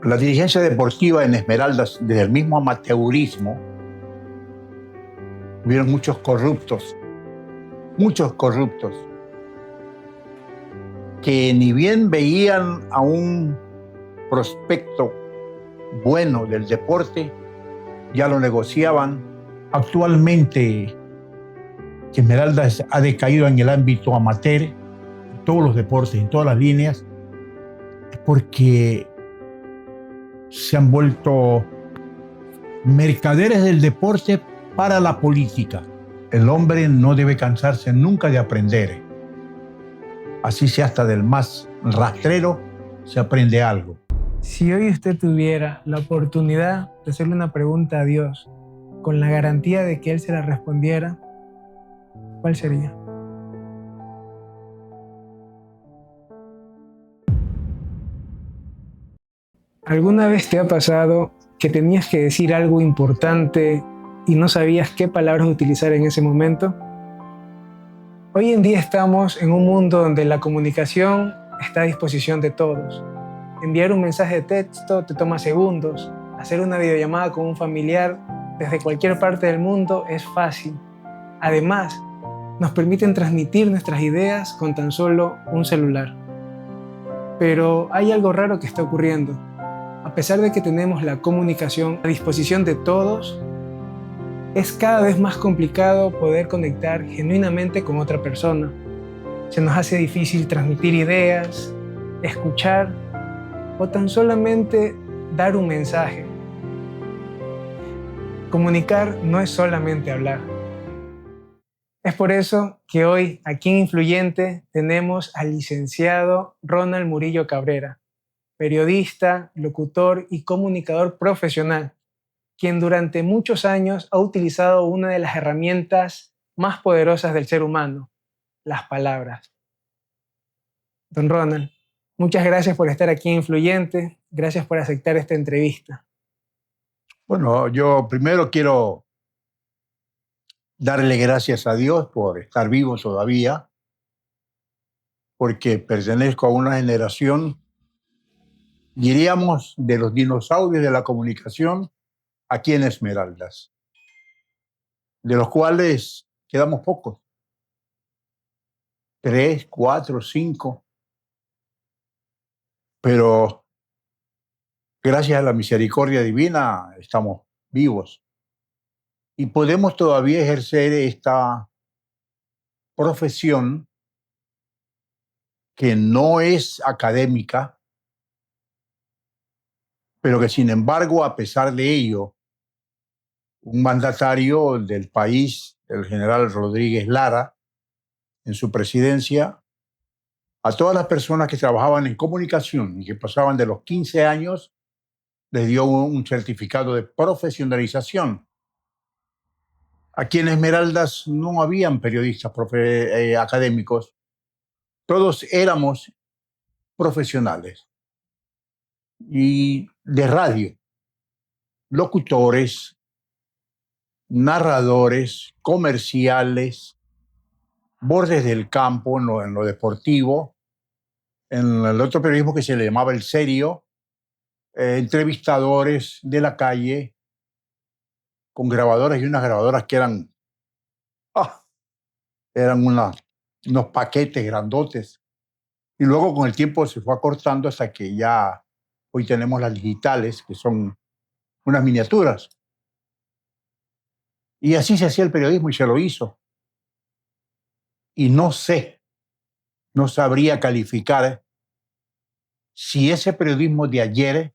La dirigencia deportiva en Esmeraldas, desde el mismo amateurismo, hubieron muchos corruptos, que ni bien veían a un prospecto bueno del deporte, ya lo negociaban. Actualmente, Esmeraldas ha decaído en el ámbito amateur, en todos los deportes, en todas las líneas, porque se han vuelto mercaderes del deporte para la política. El hombre no debe cansarse nunca de aprender. Así sea hasta del más rastrero, se aprende algo. Si hoy usted tuviera la oportunidad de hacerle una pregunta a Dios, con la garantía de que Él se la respondiera, ¿cuál sería? ¿Alguna vez te ha pasado que tenías que decir algo importante y no sabías qué palabras utilizar en ese momento? Hoy en día estamos en un mundo donde la comunicación está a disposición de todos. Enviar un mensaje de texto te toma segundos. Hacer una videollamada con un familiar desde cualquier parte del mundo es fácil. Además, nos permiten transmitir nuestras ideas con tan solo un celular. Pero hay algo raro que está ocurriendo. A pesar de que tenemos la comunicación a disposición de todos, es cada vez más complicado poder conectar genuinamente con otra persona. Se nos hace difícil transmitir ideas, escuchar o tan solamente dar un mensaje. Comunicar no es solamente hablar. Es por eso que hoy, aquí en Influyente, tenemos al licenciado Ronald Murillo Cabrera, periodista, locutor y comunicador profesional, quien durante muchos años ha utilizado una de las herramientas más poderosas del ser humano, las palabras. Don Ronald, muchas gracias por estar aquí en Influyente, gracias por aceptar esta entrevista. Bueno, yo primero quiero darle gracias a Dios por estar vivo todavía, porque pertenezco a una generación, diríamos, de los dinosaurios de la comunicación aquí en Esmeraldas, de los cuales quedamos pocos, 3, 4, 5, pero gracias a la misericordia divina estamos vivos y podemos todavía ejercer esta profesión que no es académica, pero que sin embargo, a pesar de ello, un mandatario del país, el general Rodríguez Lara, en su presidencia, a todas las personas que trabajaban en comunicación y que pasaban de los 15 años, les dio un certificado de profesionalización. Aquí en Esmeraldas no habían periodistas académicos, todos éramos profesionales y de radio, locutores, narradores, comerciales, bordes del campo en lo deportivo, en el otro periodismo que se le llamaba el serio, entrevistadores de la calle, con grabadoras y unas grabadoras que eran unos paquetes grandotes. Y luego con el tiempo se fue acortando hasta que ya hoy tenemos las digitales, que son unas miniaturas. Y así se hacía el periodismo y se lo hizo. Y no sabría calificar si ese periodismo de ayer,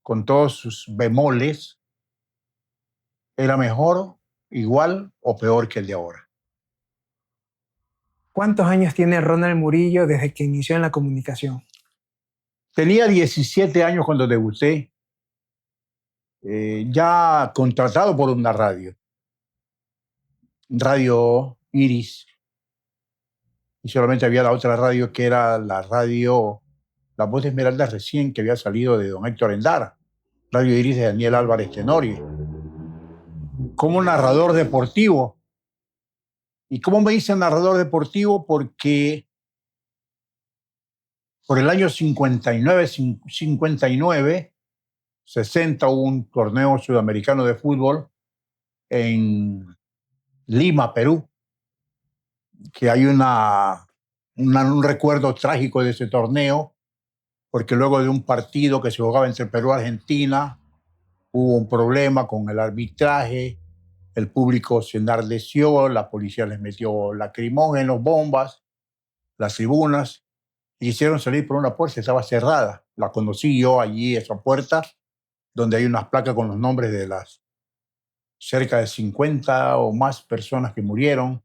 con todos sus bemoles, era mejor, igual o peor que el de ahora. ¿Cuántos años tiene Ronald Murillo desde que inició en la comunicación? Tenía 17 años cuando debuté, ya contratado por una radio Iris, y solamente había la otra radio que era la radio La Voz de Esmeralda recién, que había salido de don Héctor Endara, Radio Iris de Daniel Álvarez Tenorio, como narrador deportivo. ¿Y cómo me hice narrador deportivo? Porque Por el año 59, 60 hubo un torneo sudamericano de fútbol en Lima, Perú, que hay un recuerdo trágico de ese torneo, porque luego de un partido que se jugaba entre Perú y Argentina, hubo un problema con el arbitraje, el público se enardeció, la policía les metió lacrimógenos, bombas, las tribunas, y hicieron salir por una puerta que estaba cerrada. La conocí yo allí, esa puerta, donde hay unas placas con los nombres de las cerca de 50 o más personas que murieron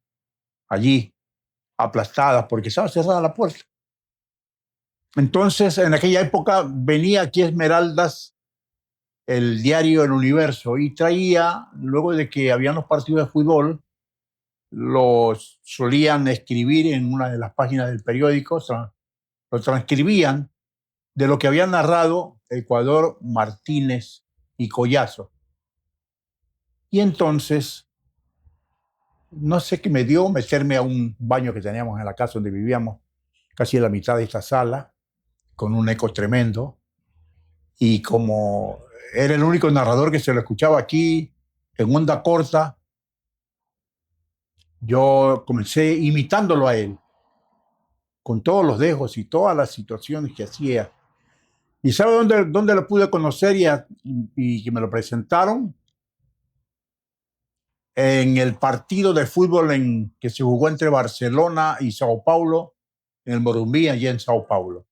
allí, aplastadas, porque estaba cerrada la puerta. Entonces, en aquella época venía aquí a Esmeraldas el diario El Universo y traía, luego de que habían los partidos de fútbol, los solían escribir en una de las páginas del periódico, lo transcribían de lo que había narrado Ecuador, Martínez y Collazo. Y entonces, no sé qué me dio meterme a un baño que teníamos en la casa donde vivíamos, casi a la mitad de esta sala, con un eco tremendo. Y como era el único narrador que se lo escuchaba aquí en onda corta, yo comencé imitándolo a él, con todos los dejos y todas las situaciones que hacía. ¿Y sabe dónde lo pude conocer y que me lo presentaron? En el partido de fútbol que se jugó entre Barcelona y Sao Paulo, en el Morumbí, allí en Sao Paulo.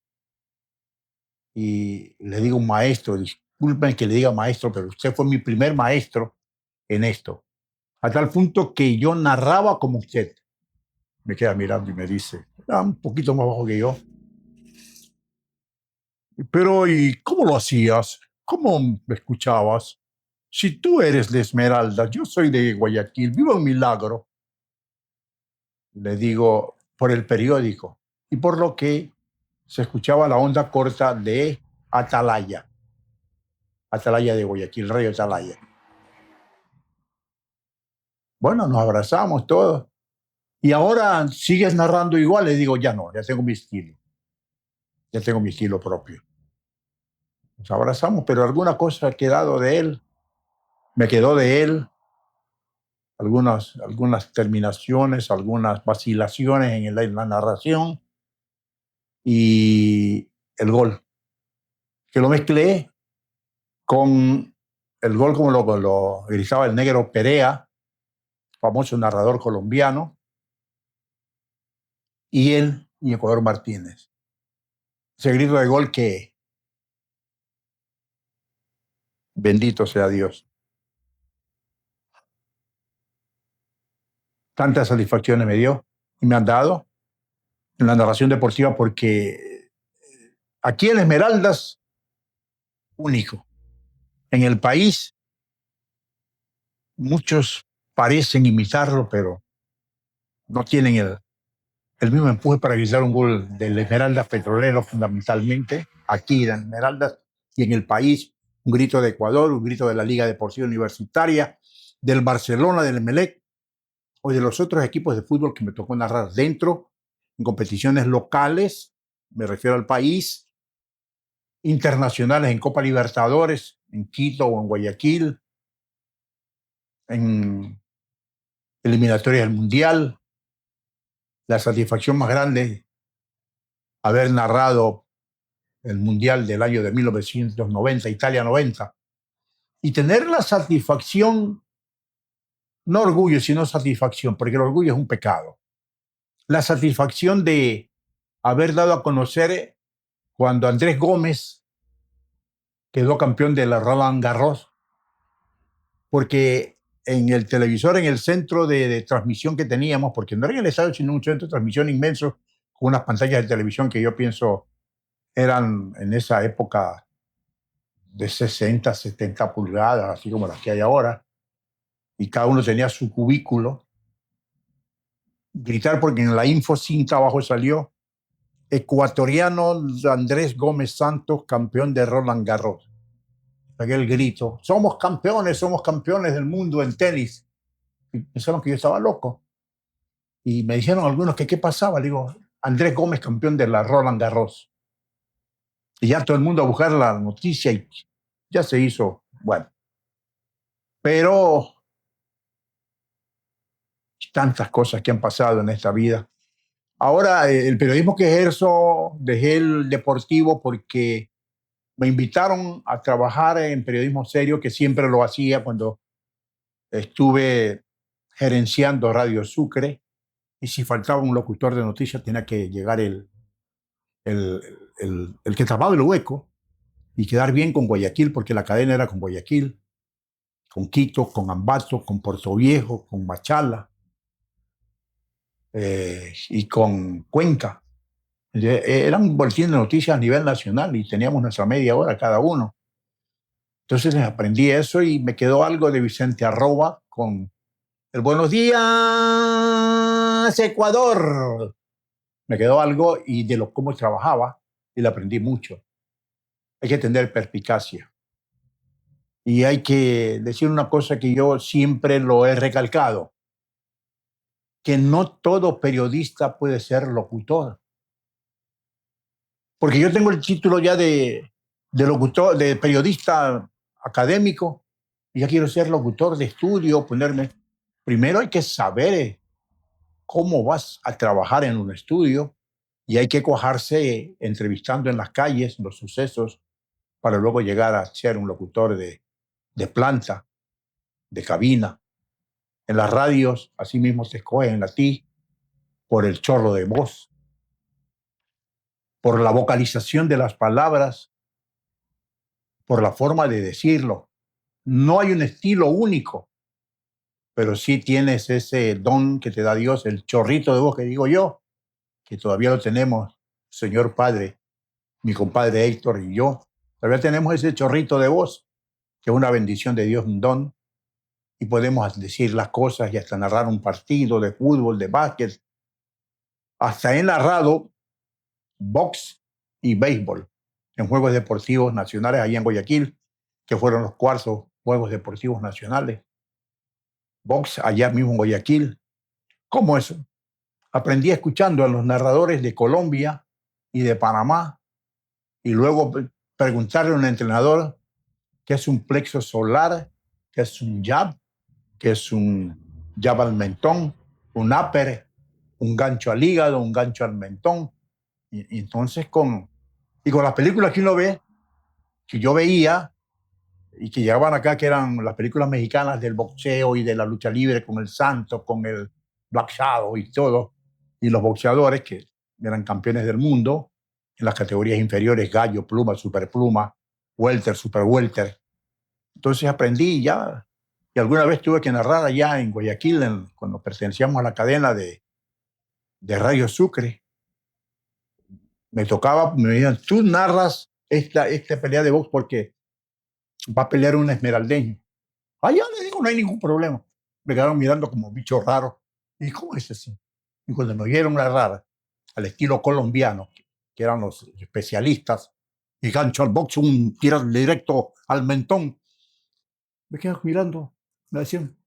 Y le digo, maestro, disculpen que le diga maestro, pero usted fue mi primer maestro en esto. A tal punto que yo narraba como usted. Me queda mirando y me dice, un poquito más bajo que yo. Pero, ¿y cómo lo hacías? ¿Cómo me escuchabas? Si tú eres de Esmeralda, yo soy de Guayaquil, vivo en Milagro. Le digo, por el periódico y por lo que se escuchaba la onda corta de Atalaya. Atalaya de Guayaquil, Radio Atalaya. Bueno, nos abrazamos todos. Y ahora sigues narrando igual. Le digo, ya no, ya tengo mi estilo. Ya tengo mi estilo propio. Nos abrazamos, pero alguna cosa ha quedado de él. Me quedó de él. Algunas terminaciones, algunas vacilaciones en la narración. Y el gol, que lo mezclé con el gol como lo gritaba el negro Perea, famoso narrador colombiano, y él y Ecuador Martínez. Ese grito de gol que, bendito sea Dios. Tantas satisfacciones me dio y me han dado en la narración deportiva porque aquí en Esmeraldas, único. En el país, muchos parecen imitarlo, pero no tienen el mismo empuje para gritar un gol del Esmeraldas Petrolero fundamentalmente, aquí en Esmeraldas y en el país, un grito de Ecuador, un grito de la Liga Deportiva Universitaria, del Barcelona, del Emelec o de los otros equipos de fútbol que me tocó narrar dentro, en competiciones locales, me refiero al país, internacionales en Copa Libertadores, en Quito o en Guayaquil, en eliminatorias del Mundial, la satisfacción más grande haber narrado el Mundial del año de 1990, Italia 90, y tener la satisfacción, no orgullo, sino satisfacción, porque el orgullo es un pecado, la satisfacción de haber dado a conocer cuando Andrés Gómez quedó campeón de la Roland Garros, porque en el televisor, en el centro de transmisión que teníamos, porque no era en el estadio, sino un centro de transmisión inmenso, con unas pantallas de televisión que yo pienso eran en esa época de 60, 70 pulgadas, así como las que hay ahora, y cada uno tenía su cubículo. Gritar porque en la infocinta abajo salió ecuatoriano Andrés Gómez Santos, campeón de Roland Garros. Aquel grito, somos campeones del mundo en tenis. Y pensaron que yo estaba loco. Y me dijeron algunos que qué pasaba. Le digo, Andrés Gómez, campeón de la Roland Garros. Y ya todo el mundo a buscar la noticia y ya se hizo, bueno. Pero tantas cosas que han pasado en esta vida. Ahora, el periodismo que ejerzo, dejé el deportivo porque me invitaron a trabajar en periodismo serio, que siempre lo hacía cuando estuve gerenciando Radio Sucre. Y si faltaba un locutor de noticias, tenía que llegar el, el que tapaba el hueco y quedar bien con Guayaquil, porque la cadena era con Guayaquil, con Quito, con Ambato, con Puerto Viejo, con Machala y con Cuenca. Era un boletín de noticias a nivel nacional y teníamos nuestra media hora cada uno. Entonces aprendí eso y me quedó algo de Vicente Arroba con el Buenos días, Ecuador. Me quedó algo y de lo cómo trabajaba y le aprendí mucho. Hay que tener perspicacia. Y hay que decir una cosa que yo siempre lo he recalcado, que no todo periodista puede ser locutor. Porque yo tengo el título ya de locutor, de periodista académico, y ya quiero ser locutor de estudio, ponerme. Primero hay que saber cómo vas a trabajar en un estudio y hay que cuajarse entrevistando en las calles, los sucesos, para luego llegar a ser un locutor de planta, de cabina. En las radios, así mismo te escogen a ti por el chorro de voz, por la vocalización de las palabras, por la forma de decirlo. No hay un estilo único, pero sí tienes ese don que te da Dios, el chorrito de voz que digo yo, que todavía lo tenemos, señor Padre, mi compadre Héctor y yo. Todavía tenemos ese chorrito de voz, que es una bendición de Dios, un don, y podemos decir las cosas y hasta narrar un partido de fútbol, de básquet. Hasta he narrado box y béisbol en Juegos Deportivos Nacionales allá en Guayaquil, que fueron los cuartos Juegos Deportivos Nacionales. Box allá mismo en Guayaquil. ¿Cómo eso? Aprendí escuchando a los narradores de Colombia y de Panamá y luego preguntarle a un entrenador qué es un plexo solar, qué es un jab, qué es un jab al mentón, un upper, un gancho al hígado, un gancho al mentón. Y entonces con las películas que uno ve, que yo veía y que llegaban acá, que eran las películas mexicanas del boxeo y de la lucha libre con el Santo, con el Black Shadow y todo, y los boxeadores que eran campeones del mundo en las categorías inferiores, gallo, pluma, superpluma, welter, super welter. Entonces aprendí ya, y alguna vez tuve que narrar allá en Guayaquil, cuando pertenecíamos a la cadena de Radio Sucre. Me tocaba, me decían, tú narras esta pelea de box porque va a pelear un esmeraldeño. Ah, ya le digo, no hay ningún problema. Me quedaron mirando como bicho raro. ¿Y cómo es así? Y cuando me oyeron narrar al estilo colombiano, que eran los especialistas, y gancho al box, un tiro directo al mentón, me quedaron mirando, me decían,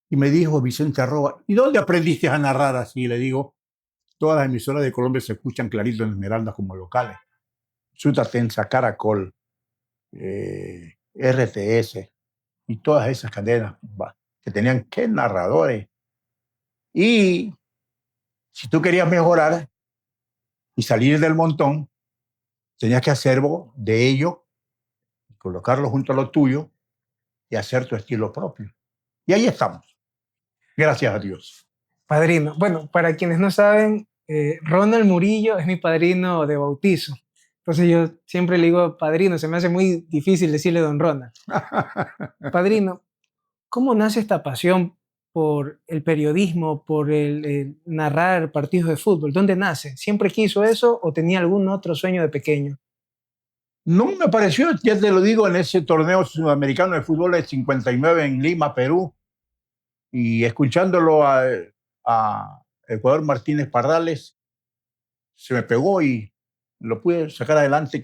y me dijo Vicente Arroba, ¿y dónde aprendiste a narrar así? Y le digo, todas las emisoras de Colombia se escuchan clarito en Esmeraldas como locales. Sutatensa, Caracol, RTS y todas esas cadenas que tenían que narradores. Y si tú querías mejorar y salir del montón, tenías que hacer de ello, colocarlo junto a lo tuyo y hacer tu estilo propio. Y ahí estamos. Gracias a Dios. Padrino. Bueno, para quienes no saben, Ronald Murillo es mi padrino de bautizo. Entonces yo siempre le digo padrino, se me hace muy difícil decirle don Ronald. Padrino, ¿cómo nace esta pasión por el periodismo, por el narrar partidos de fútbol? ¿Dónde nace? ¿Siempre quiso eso o tenía algún otro sueño de pequeño? No me pareció, ya te lo digo, en ese torneo sudamericano de fútbol de 59 en Lima, Perú, y escuchándolo a Ecuador Martínez Parrales, se me pegó y lo pude sacar adelante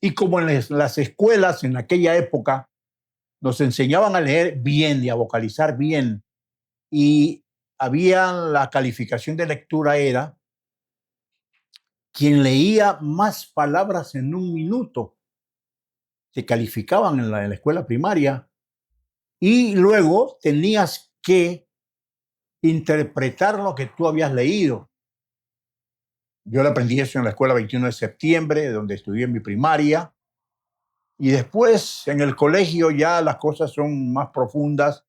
y como en las escuelas en aquella época nos enseñaban a leer bien y a vocalizar bien y había la calificación de lectura era quien leía más palabras en un minuto. Te calificaban en la escuela primaria y luego tenías que interpretar lo que tú habías leído. Yo le aprendí eso en la escuela 21 de septiembre, donde estudié en mi primaria. Y después en el colegio ya las cosas son más profundas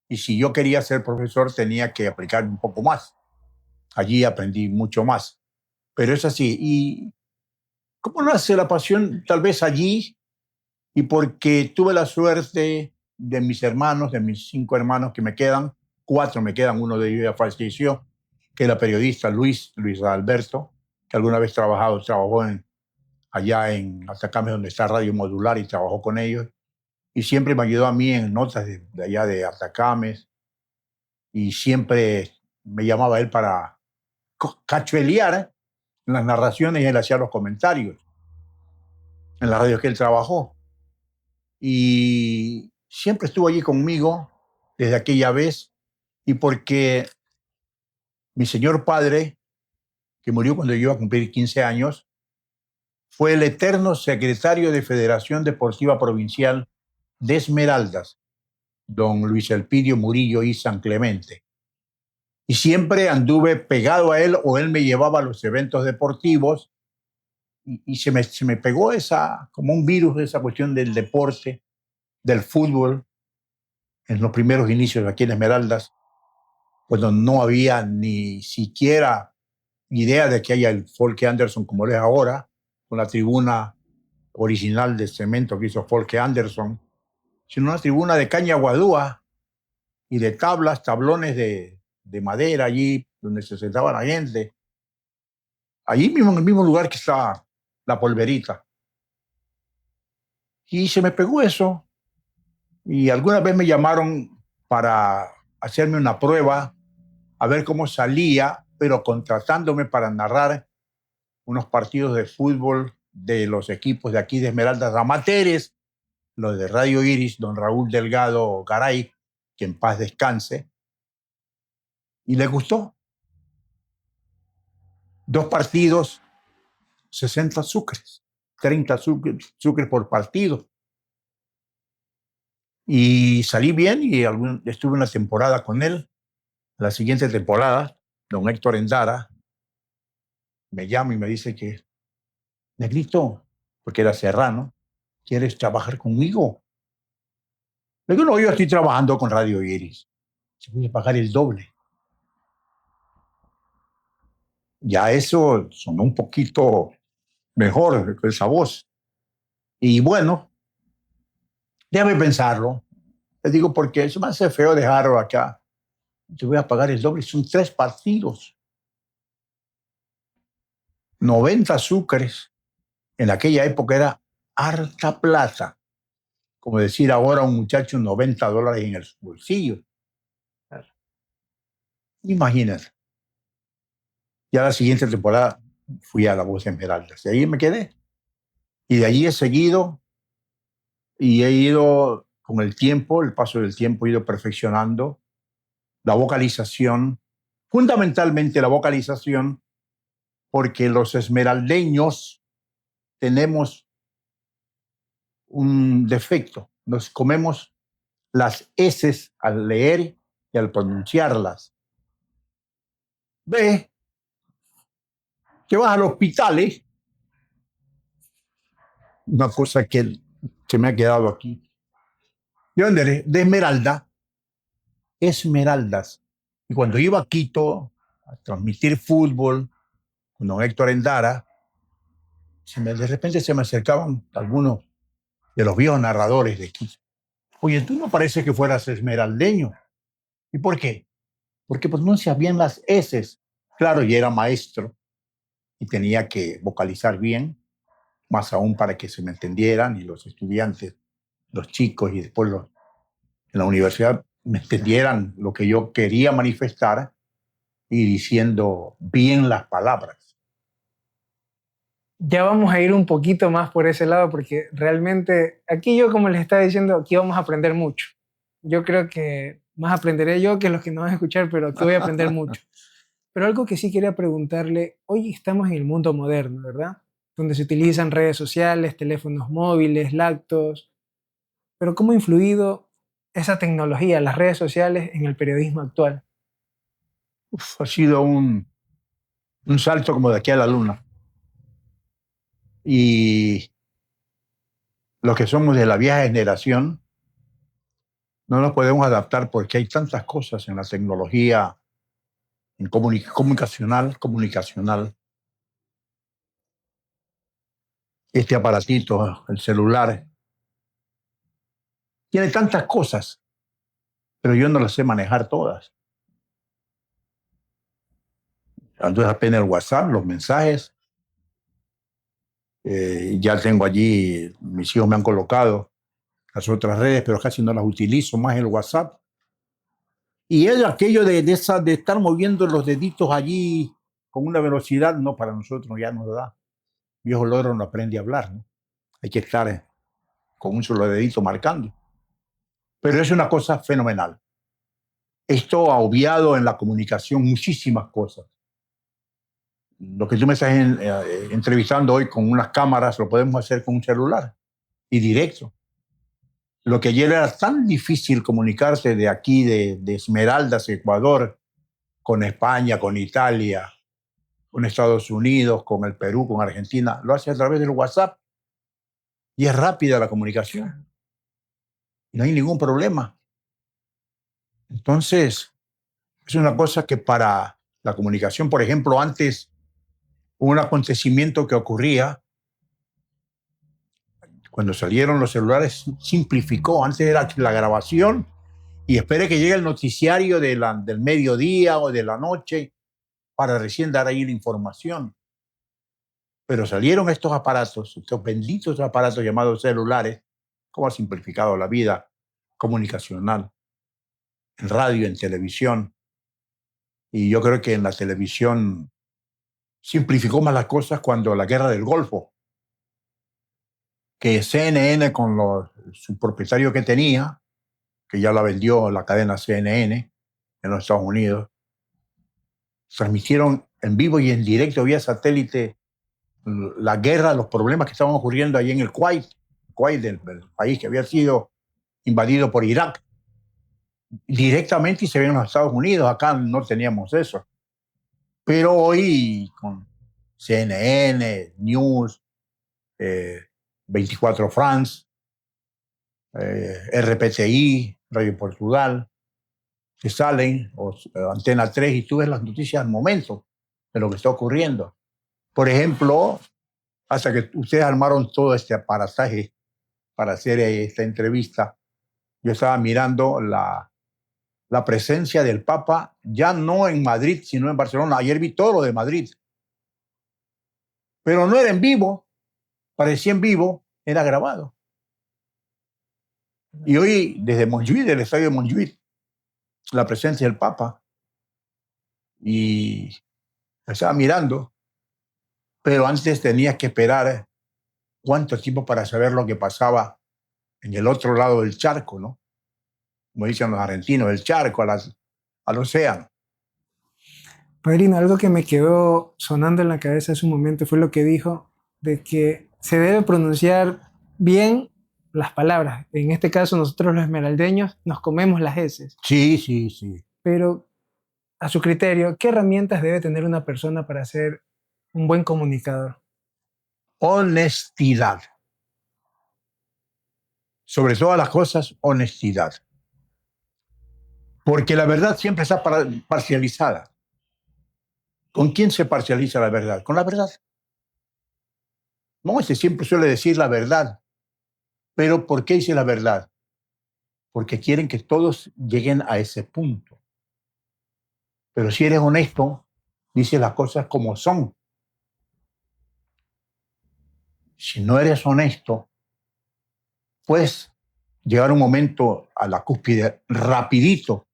y si yo quería ser profesor tenía que aplicar un poco más. Allí aprendí mucho más. Pero es así. ¿Y cómo nace la pasión? Tal vez allí y porque tuve la suerte de mis hermanos, de mis 5 hermanos que me quedan, 4 me quedan, uno de ellos ya falleció, que era periodista Luis Alberto, que alguna vez trabajó allá en Atacama, donde está Radio Modular, y trabajó con ellos. Y siempre me ayudó a mí en notas de allá de Atacames. Y siempre me llamaba él para cachuelear en las narraciones y él hacía los comentarios en la radio que él trabajó. Y siempre estuvo allí conmigo desde aquella vez. Y porque mi señor padre, que murió cuando yo iba a cumplir 15 años, fue el eterno secretario de Federación Deportiva Provincial de Esmeraldas, don Luis Elpidio Murillo y San Clemente. Y siempre anduve pegado a él o él me llevaba a los eventos deportivos y se me pegó como un virus esa cuestión del deporte, del fútbol, en los primeros inicios aquí en Esmeraldas, cuando no había ni siquiera idea de que haya el Folke Anderson como lo es ahora, con la tribuna original de cemento que hizo Folke Anderson, sino una tribuna de caña guadúa y de tablones de madera allí donde se sentaba la gente. Allí mismo, en el mismo lugar que está la polverita. Y se me pegó eso. Y alguna vez me llamaron para hacerme una prueba, a ver cómo salía, pero contratándome para narrar unos partidos de fútbol de los equipos de aquí de Esmeraldas amateurs, los de Radio Iris, don Raúl Delgado Garay, que en paz descanse. Y le gustó. 2 partidos, 60 sucres, 30 sucres por partido. Y salí bien y estuve una temporada con él. La siguiente temporada, don Héctor Endara me llama y me dice que, Negrito, porque era serrano, ¿quieres trabajar conmigo? Le digo, no, yo estoy trabajando con Radio Iris. Se puede pagar el doble. Ya eso sonó un poquito mejor esa voz. Y bueno, déjame pensarlo. Le digo, porque eso me hace feo dejarlo acá. Te voy a pagar el doble, son 3 partidos. 90 sucres. En aquella época era harta plata. Como decir ahora a un muchacho $90 en el bolsillo. Imagínate. Ya la siguiente temporada fui a La Voz de Esmeraldas. Y ahí me quedé. Y de allí he seguido y he ido con el tiempo, el paso del tiempo, he ido perfeccionando la vocalización, fundamentalmente la vocalización, porque los esmeraldeños tenemos un defecto. Nos comemos las eses al leer y al pronunciarlas. Ve que vas al hospital, una cosa que se me ha quedado aquí. ¿De dónde eres? De Esmeralda. Esmeraldas. Y cuando iba a Quito a transmitir fútbol con don Héctor Endara, de repente se me acercaban algunos de los viejos narradores de Quito. Oye, tú no parece que fueras esmeraldeño. ¿Y por qué? Porque pronuncias bien las eses. Claro, yo era maestro y tenía que vocalizar bien, más aún para que se me entendieran y los estudiantes, los chicos y después en la universidad me entendieran lo que yo quería manifestar y diciendo bien las palabras. Ya vamos a ir un poquito más por ese lado porque realmente aquí yo, como les estaba diciendo, aquí vamos a aprender mucho. Yo creo que más aprenderé yo que los que no van a escuchar, pero aquí voy a aprender mucho. Pero algo que sí quería preguntarle, hoy estamos en el mundo moderno, ¿verdad? Donde se utilizan redes sociales, teléfonos móviles, laptops, pero ¿cómo ha influido esa tecnología, las redes sociales en el periodismo actual? Ha sido un salto como de aquí a la luna. Y los que somos de la vieja generación no nos podemos adaptar porque hay tantas cosas en la tecnología en comunicacional. Este aparatito, el celular, tiene tantas cosas, pero yo no las sé manejar todas. Entonces apenas el WhatsApp, los mensajes, ya tengo allí, mis hijos me han colocado las otras redes, pero casi no las utilizo, más el WhatsApp. Y es aquello de estar moviendo los deditos allí con una velocidad, no, para nosotros ya nos da. Viejo loro no aprende a hablar, ¿no? Hay que estar con un solo dedito marcando. Pero es una cosa fenomenal. Esto ha obviado en la comunicación muchísimas cosas. Lo que tú me estás entrevistando hoy con unas cámaras lo podemos hacer con un celular y directo. Lo que ayer era tan difícil comunicarse de aquí, de Esmeraldas, Ecuador, con España, con Italia, con Estados Unidos, con el Perú, con Argentina, lo hace a través del WhatsApp y es rápida la comunicación. Y no hay ningún problema. Entonces, es una cosa que para la comunicación, por ejemplo, antes un acontecimiento que ocurría, cuando salieron los celulares, simplificó. Antes era la grabación y espere que llegue el noticiario del mediodía o de la noche para recién dar ahí la información. Pero salieron estos aparatos, estos benditos aparatos llamados celulares, cómo ha simplificado la vida comunicacional, en radio, en televisión. Y yo creo que en la televisión simplificó más las cosas cuando la guerra del Golfo, que CNN con su propietario que tenía, que ya la vendió la cadena CNN en los Estados Unidos, transmitieron en vivo y en directo vía satélite la guerra, los problemas que estaban ocurriendo allí en el Kuwait, el país que había sido invadido por Irak, directamente y se ven en los Estados Unidos. Acá no teníamos eso. Pero hoy con CNN, News, 24 France, RPTI, Radio Portugal, que salen, o Antena 3, y tú ves las noticias al momento de lo que está ocurriendo. Por ejemplo, hasta que ustedes armaron todo este aparataje para hacer esta entrevista, yo estaba mirando la presencia del Papa, ya no en Madrid, sino en Barcelona. Ayer vi todo lo de Madrid. Pero no era en vivo, parecía en vivo, era grabado. Y hoy, desde Montjuïc, del estadio de Montjuïc, la presencia del Papa, y estaba mirando, pero antes tenías que esperar cuánto tiempo para saber lo que pasaba en el otro lado del charco, ¿no? Como dicen los argentinos, el charco al océano. Padrino, algo que me quedó sonando en la cabeza hace un momento fue lo que dijo de que se debe pronunciar bien las palabras. En este caso, nosotros los esmeraldeños nos comemos las heces. Sí, sí, sí. Pero, a su criterio, ¿qué herramientas debe tener una persona para ser un buen comunicador? Honestidad. Sobre todas las cosas, honestidad. Porque la verdad siempre está parcializada. ¿Con quién se parcializa la verdad? Con la verdad. No, siempre suele decir la verdad. Pero ¿por qué dice la verdad? Porque quieren que todos lleguen a ese punto. Pero si eres honesto, dices las cosas como son. Si no eres honesto, puedes llegar un momento a la cúspide rapidito,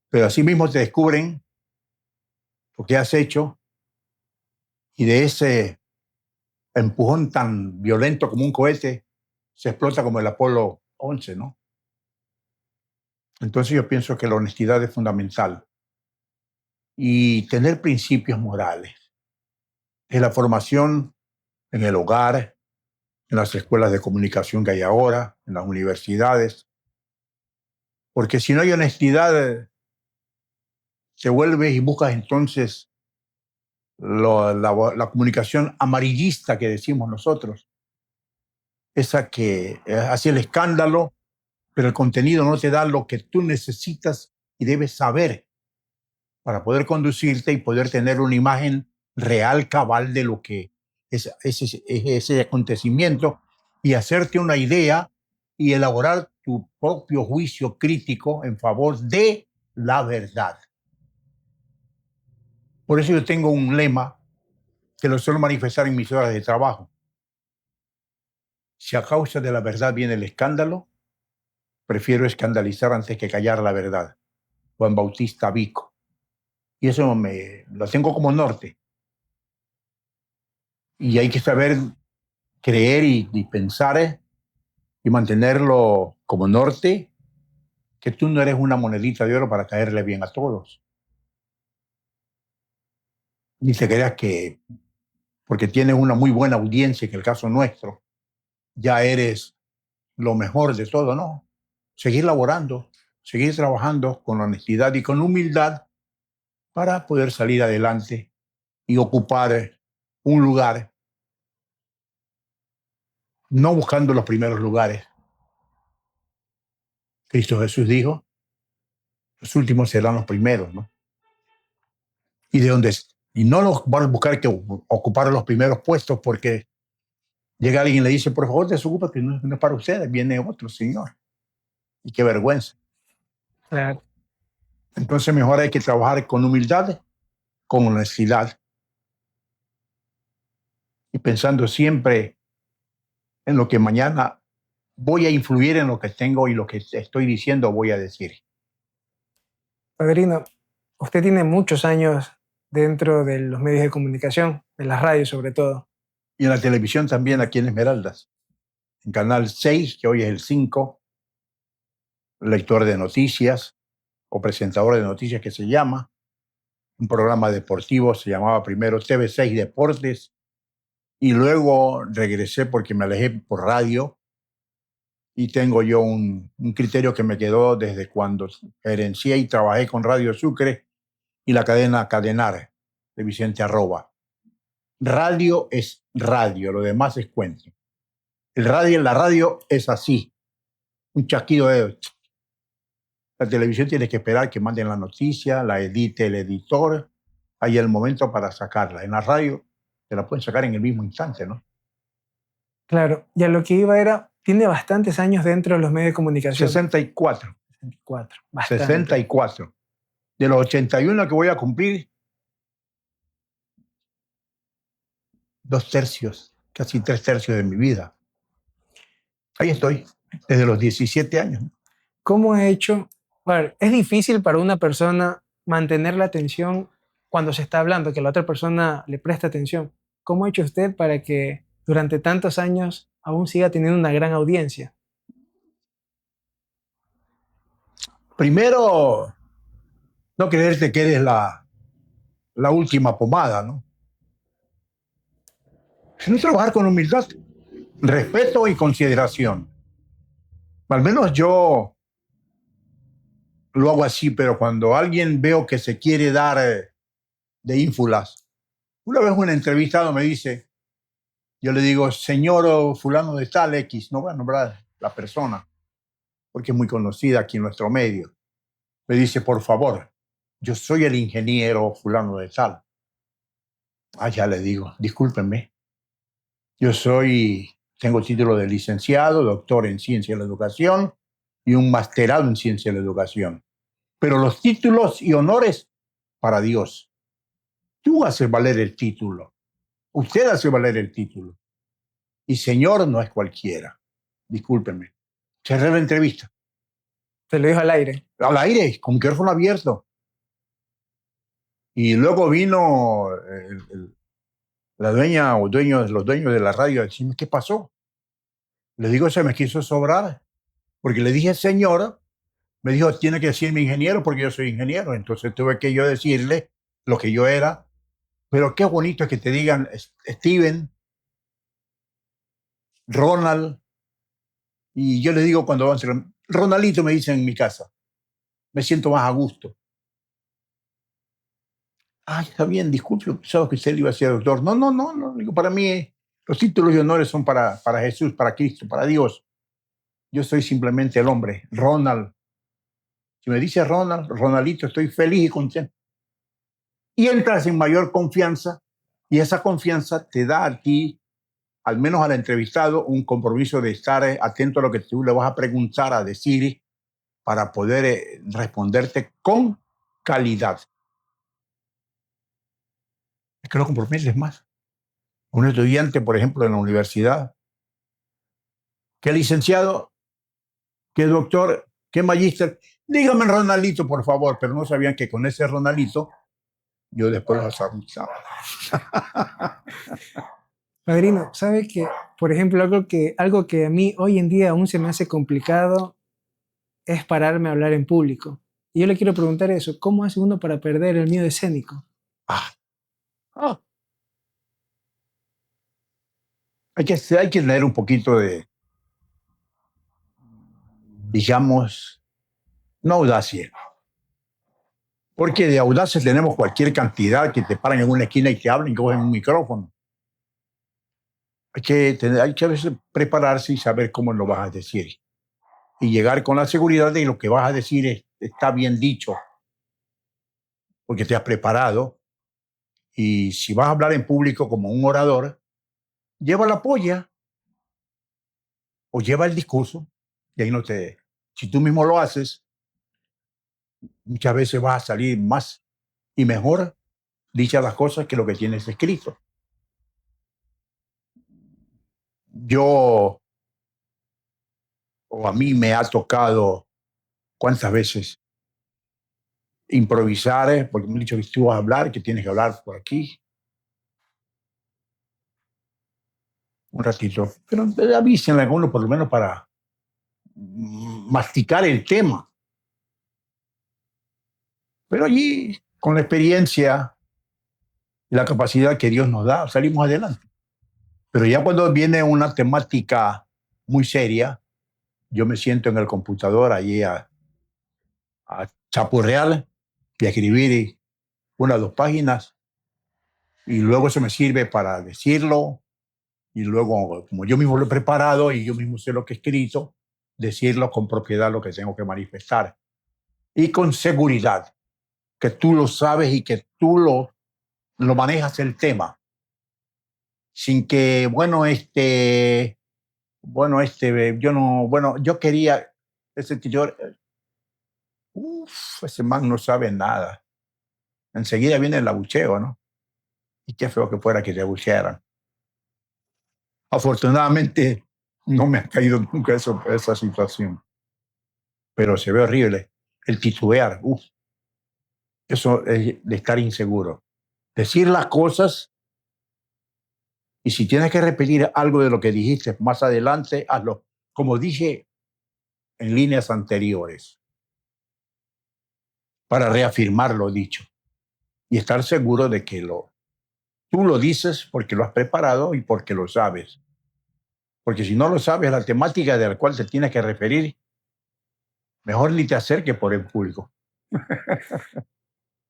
pero así mismo te descubren lo que has hecho y de ese empujón tan violento como un cohete se explota como el Apolo 11, ¿no? Entonces yo pienso que la honestidad es fundamental. y tener principios morales. Es la formación en el hogar, en las escuelas de comunicación que hay ahora, en las universidades, porque si no hay honestidad, se vuelve y buscas entonces la comunicación amarillista que decimos nosotros, esa que hace el escándalo, pero el contenido no te da lo que tú necesitas y debes saber para poder conducirte y poder tener una imagen real, cabal de lo que es ese acontecimiento y hacerte una idea y elaborar tu propio juicio crítico en favor de la verdad. Por eso yo tengo un lema que lo suelo manifestar en mis horas de trabajo. Si a causa de la verdad viene el escándalo, prefiero escandalizar antes que callar la verdad. Juan Bautista Vico. Y eso lo tengo como norte. Y hay que saber creer y pensar y mantenerlo como norte, que tú no eres una monedita de oro para caerle bien a todos. Ni te creas que porque tienes una muy buena audiencia, en el caso nuestro, ya eres lo mejor de todo, ¿no? Seguir laborando, seguir trabajando con honestidad y con humildad para poder salir adelante y ocupar un lugar, no buscando los primeros lugares. Cristo Jesús dijo, los últimos serán los primeros, ¿no? Y de donde y no los van a buscar que ocupar los primeros puestos porque llega alguien y le dice, por favor, desocupa que no es para ustedes, viene otro señor. Y qué vergüenza. Claro. Entonces mejor hay que trabajar con humildad, con honestidad y pensando siempre en lo que mañana voy a influir en lo que tengo y lo que estoy diciendo voy a decir. Padrino, usted tiene muchos años dentro de los medios de comunicación, de las radios sobre todo. Y en la televisión también aquí en Esmeraldas, en Canal 6, que hoy es el 5, lector de noticias o presentador de noticias que se llama, un programa deportivo, se llamaba primero TV6 Deportes, y luego regresé porque me alejé por radio y tengo yo un criterio que me quedó desde cuando gerencié y trabajé con Radio Sucre y la cadena Cadenar de Vicente Arroba. Radio es radio, lo demás es cuento. La radio es así, un chasquido de... La televisión tiene que esperar que manden la noticia, la edite el editor, hay el momento para sacarla. En la radio te la pueden sacar en el mismo instante, ¿no? Claro, y a lo que iba era, tiene bastantes años dentro de los medios de comunicación. 64. 64, bastante. 64. De los 81 que voy a cumplir, 2/3, casi 3/3 de mi vida. Ahí estoy, desde los 17 años. ¿Cómo ha hecho? Bueno, es difícil para una persona mantener la atención cuando se está hablando, que la otra persona le presta atención. ¿Cómo ha hecho usted para que durante tantos años aún siga teniendo una gran audiencia? Primero, no creerte que eres la última pomada, ¿no? Sino trabajar con humildad, respeto y consideración. Al menos yo lo hago así, pero cuando alguien veo que se quiere dar de ínfulas, una vez un entrevistado me dice, yo le digo, señor fulano de tal X, no voy a nombrar la persona, porque es muy conocida aquí en nuestro medio. Me dice, por favor, yo soy el ingeniero fulano de tal. Ah, ya le digo, discúlpenme, tengo título de licenciado, doctor en ciencia de la educación y un masterado en ciencia de la educación. Pero los títulos y honores para Dios. Tú haces valer el título. Usted hace valer el título. Y señor no es cualquiera. Discúlpenme. Cerré la entrevista. Se lo dijo al aire. Al aire, con micrófono abierto. Y luego vino la dueña o los dueños de la radio a decirme, ¿qué pasó? Le digo, se me quiso sobrar. Porque le dije, señor, me dijo, tiene que decirme ingeniero porque yo soy ingeniero. Entonces tuve que yo decirle lo que yo era, pero qué bonito es que te digan Steven, Ronald, y yo les digo cuando van a ser, Ronaldito me dicen en mi casa, me siento más a gusto. Ay, está bien, disculpe, pensaba que usted iba a ser doctor. No, no, no, no, digo, para mí los títulos y honores son para Jesús, para Cristo, para Dios. Yo soy simplemente el hombre, Ronald. Si me dice Ronald, Ronaldito, estoy feliz y contento. Y entras en mayor confianza y esa confianza te da a ti, al menos al entrevistado, un compromiso de estar atento a lo que tú le vas a preguntar, a decir, para poder responderte con calidad. Es que lo comprometes más. Un estudiante, por ejemplo, en la universidad, ¿qué licenciado? ¿Qué doctor? ¿Qué magíster? Dígame Ronaldito, por favor, pero no sabían que con ese Ronaldito yo después lo abusaba. Padrino, ¿sabe que, por ejemplo, algo que a mí hoy en día aún se me hace complicado es pararme a hablar en público? Y yo le quiero preguntar eso, ¿cómo hace uno para perder el miedo escénico? Ah, ah. Hay que tener un poquito de, digamos, no audacia. Porque de audacia tenemos cualquier cantidad que te paran en una esquina y te hablan y cogen un micrófono. Hay que a veces prepararse y saber cómo lo vas a decir. Y llegar con la seguridad de que lo que vas a decir está bien dicho, porque te has preparado. Y si vas a hablar en público como un orador, lleva la polla o lleva el discurso. Y ahí no te... Si tú mismo lo haces, muchas veces vas a salir más y mejor dichas las cosas que lo que tienes escrito. Yo, o a mí me ha tocado, ¿cuántas veces? Improvisar, porque me han dicho que tú vas a hablar, que tienes que hablar por aquí. Un ratito. Pero avisen a uno por lo menos para masticar el tema. Pero allí, con la experiencia y la capacidad que Dios nos da, salimos adelante. Pero ya cuando viene una temática muy seria, yo me siento en el computador allí a chapurrear y a escribir una o dos páginas y luego eso me sirve para decirlo y luego, como yo mismo lo he preparado y yo mismo sé lo que he escrito, decirlo con propiedad lo que tengo que manifestar y con seguridad, que tú lo sabes y que tú lo manejas el tema, sin que, yo no, bueno, yo quería, ese tío, ese man no sabe nada. Enseguida viene el abucheo, ¿no? Y qué feo que fuera que te abuchearan. Afortunadamente, no me ha caído nunca esa situación, pero se ve horrible. El titubear, eso es de estar inseguro. Decir las cosas y si tienes que repetir algo de lo que dijiste más adelante, hazlo. Como dije en líneas anteriores, para reafirmar lo dicho y estar seguro de que tú lo dices porque lo has preparado y porque lo sabes. Porque si no lo sabes, la temática de la cual te tienes que referir, mejor ni te acerques por el público.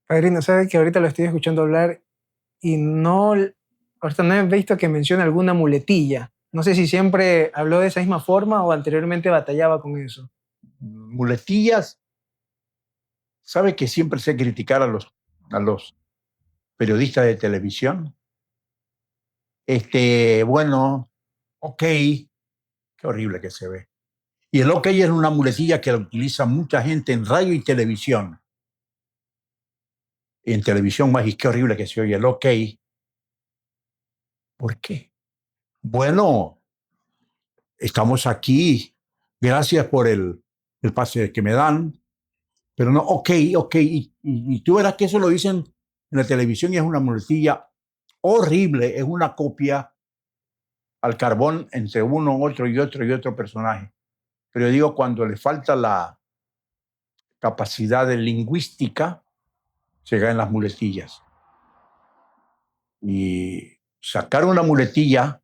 Padrino, ¿sabe que ahorita lo estoy escuchando hablar y ahorita no he visto que mencione alguna muletilla? No sé si siempre habló de esa misma forma o anteriormente batallaba con eso. Muletillas, ¿sabe que siempre sé criticar a los periodistas de televisión? Bueno, ok, qué horrible que se ve. Y el ok es una muletilla que la utiliza mucha gente en radio y televisión. Y en televisión más, y qué horrible que se oye el ok. ¿Por qué? Bueno, estamos aquí. Gracias por el pase que me dan. Pero no, ok. Y tú verás que eso lo dicen en la televisión y es una muletilla horrible. Es una copia al carbón entre uno, otro y otro personaje. Pero yo digo, cuando le falta la capacidad de lingüística, se caen las muletillas. Y sacar una muletilla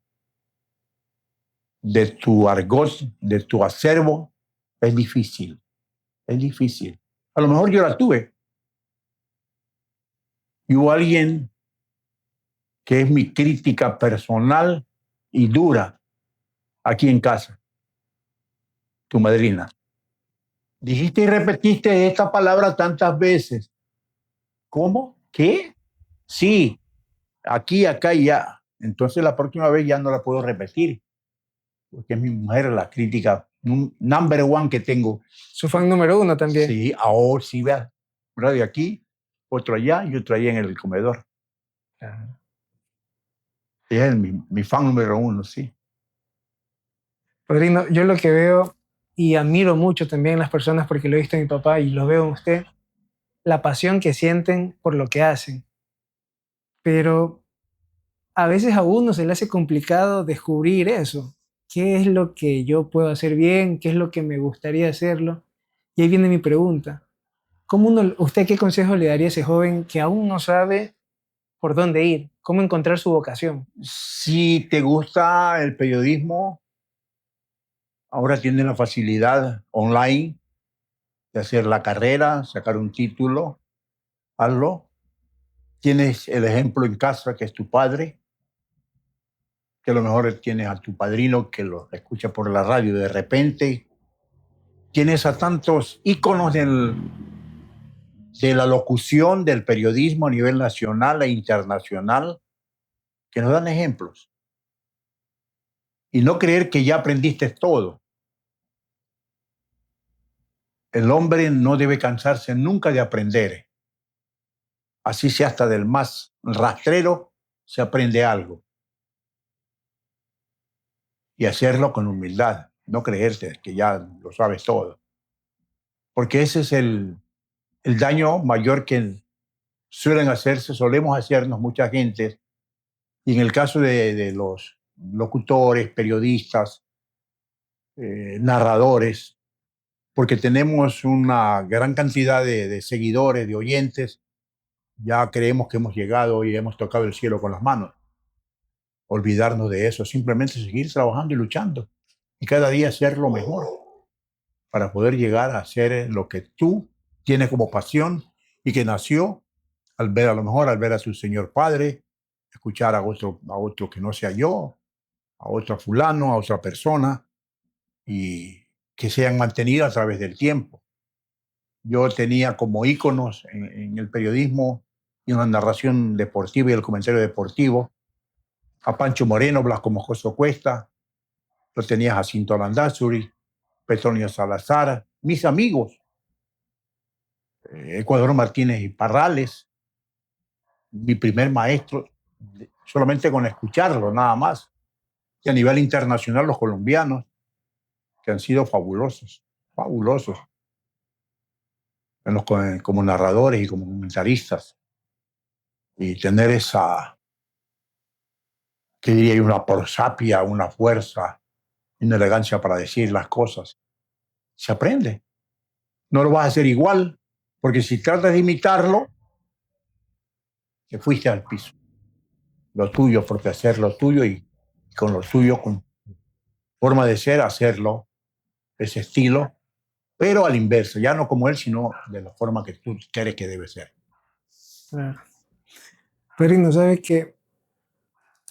de tu argot, de tu acervo, es difícil, es difícil. A lo mejor yo la tuve. Y hubo alguien que es mi crítica personal y dura aquí en casa, tu madrina. Dijiste y repetiste esta palabra tantas veces. ¿Cómo? ¿Qué? Sí, aquí, acá y ya. Entonces la próxima vez ya no la puedo repetir, porque es mi mujer la crítica number one que tengo. Su fan número uno también. Sí, ahora sí, vea. Uno de aquí, otro allá y otro allá en el comedor. Ella es mi fan número uno, sí. Padrino, yo lo que veo y admiro mucho también en las personas, porque lo he visto en mi papá y lo veo en usted, la pasión que sienten por lo que hacen. Pero a veces a uno se le hace complicado descubrir eso. ¿Qué es lo que yo puedo hacer bien? ¿Qué es lo que me gustaría hacerlo? Y ahí viene mi pregunta. ¿Usted qué consejo le daría a ese joven que aún no sabe por dónde ir? ¿Cómo encontrar su vocación? Si te gusta el periodismo, ahora tienes la facilidad online de hacer la carrera, sacar un título, hazlo. Tienes el ejemplo en casa, que es tu padre, que a lo mejor tienes a tu padrino que lo escucha por la radio de repente. Tienes a tantos íconos de la locución, del periodismo a nivel nacional e internacional, que nos dan ejemplos. Y no creer que ya aprendiste todo. El hombre no debe cansarse nunca de aprender. Así sea hasta del más rastrero, se aprende algo. Y hacerlo con humildad, no creerse que ya lo sabes todo. Porque ese es el daño mayor que solemos hacernos mucha gente. Y en el caso de los locutores, periodistas, narradores, porque tenemos una gran cantidad de seguidores, de oyentes, ya creemos que hemos llegado y hemos tocado el cielo con las manos. Olvidarnos de eso, simplemente seguir trabajando y luchando y cada día hacer lo mejor para poder llegar a hacer lo que tú tienes como pasión y que nació al ver, a lo mejor al ver a su señor padre, escuchar a otro que no sea yo, a otro fulano, a otra persona, y que se han mantenido a través del tiempo. Yo tenía como íconos en el periodismo y en la narración deportiva y el comentario deportivo a Pancho Moreno, Blasco Mojoso Cuesta, lo tenía Jacinto Landazuri, Petronio Salazar, mis amigos, Ecuador Martínez y Parrales, mi primer maestro, solamente con escucharlo nada más. Y a nivel internacional los colombianos, que han sido fabulosos, fabulosos, como narradores y como comentaristas. Y tener esa, que diría yo, una prosapia, una fuerza, una elegancia para decir las cosas. Se aprende. No lo vas a hacer igual, porque si tratas de imitarlo, te fuiste al piso. Lo tuyo, porque hacer lo tuyo y con lo tuyo, con forma de ser, hacerlo, ese estilo, pero al inverso, ya no como él, sino de la forma que tú quieres que debe ser. Claro. Pero no sabe que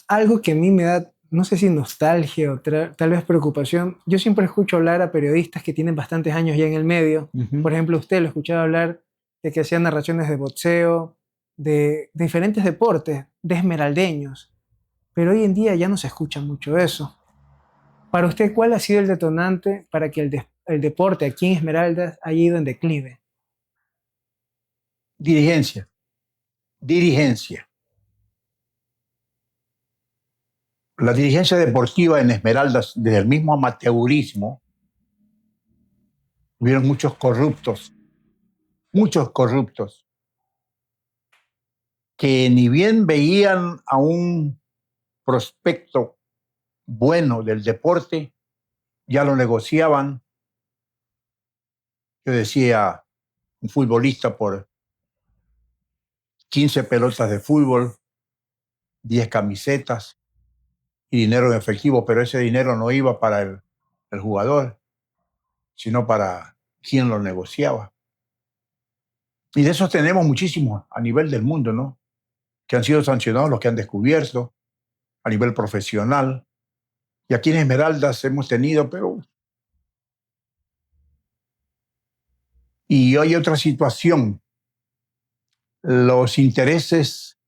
algo que a mí me da, no sé si nostalgia o tal vez preocupación, yo siempre escucho hablar a periodistas que tienen bastantes años ya en el medio. Por ejemplo, usted lo escuchaba hablar de que hacían narraciones de boxeo, de diferentes deportes, de esmeraldeños, pero hoy en día ya no se escucha mucho eso. Para usted, ¿cuál ha sido el detonante para que el deporte aquí en Esmeraldas haya ido en declive? Dirigencia, dirigencia. La dirigencia deportiva en Esmeraldas, desde el mismo amateurismo, hubieron muchos corruptos, que ni bien veían a un prospecto bueno del deporte, ya lo negociaban. Yo decía, un futbolista por 15 pelotas de fútbol, 10 camisetas y dinero en efectivo, pero ese dinero no iba para el jugador, sino para quien lo negociaba. Y de esos tenemos muchísimos a nivel del mundo, ¿no? Que han sido sancionados, los que han descubierto a nivel profesional. Y aquí en Esmeraldas hemos tenido, pero... Y hay otra situación. Los intereses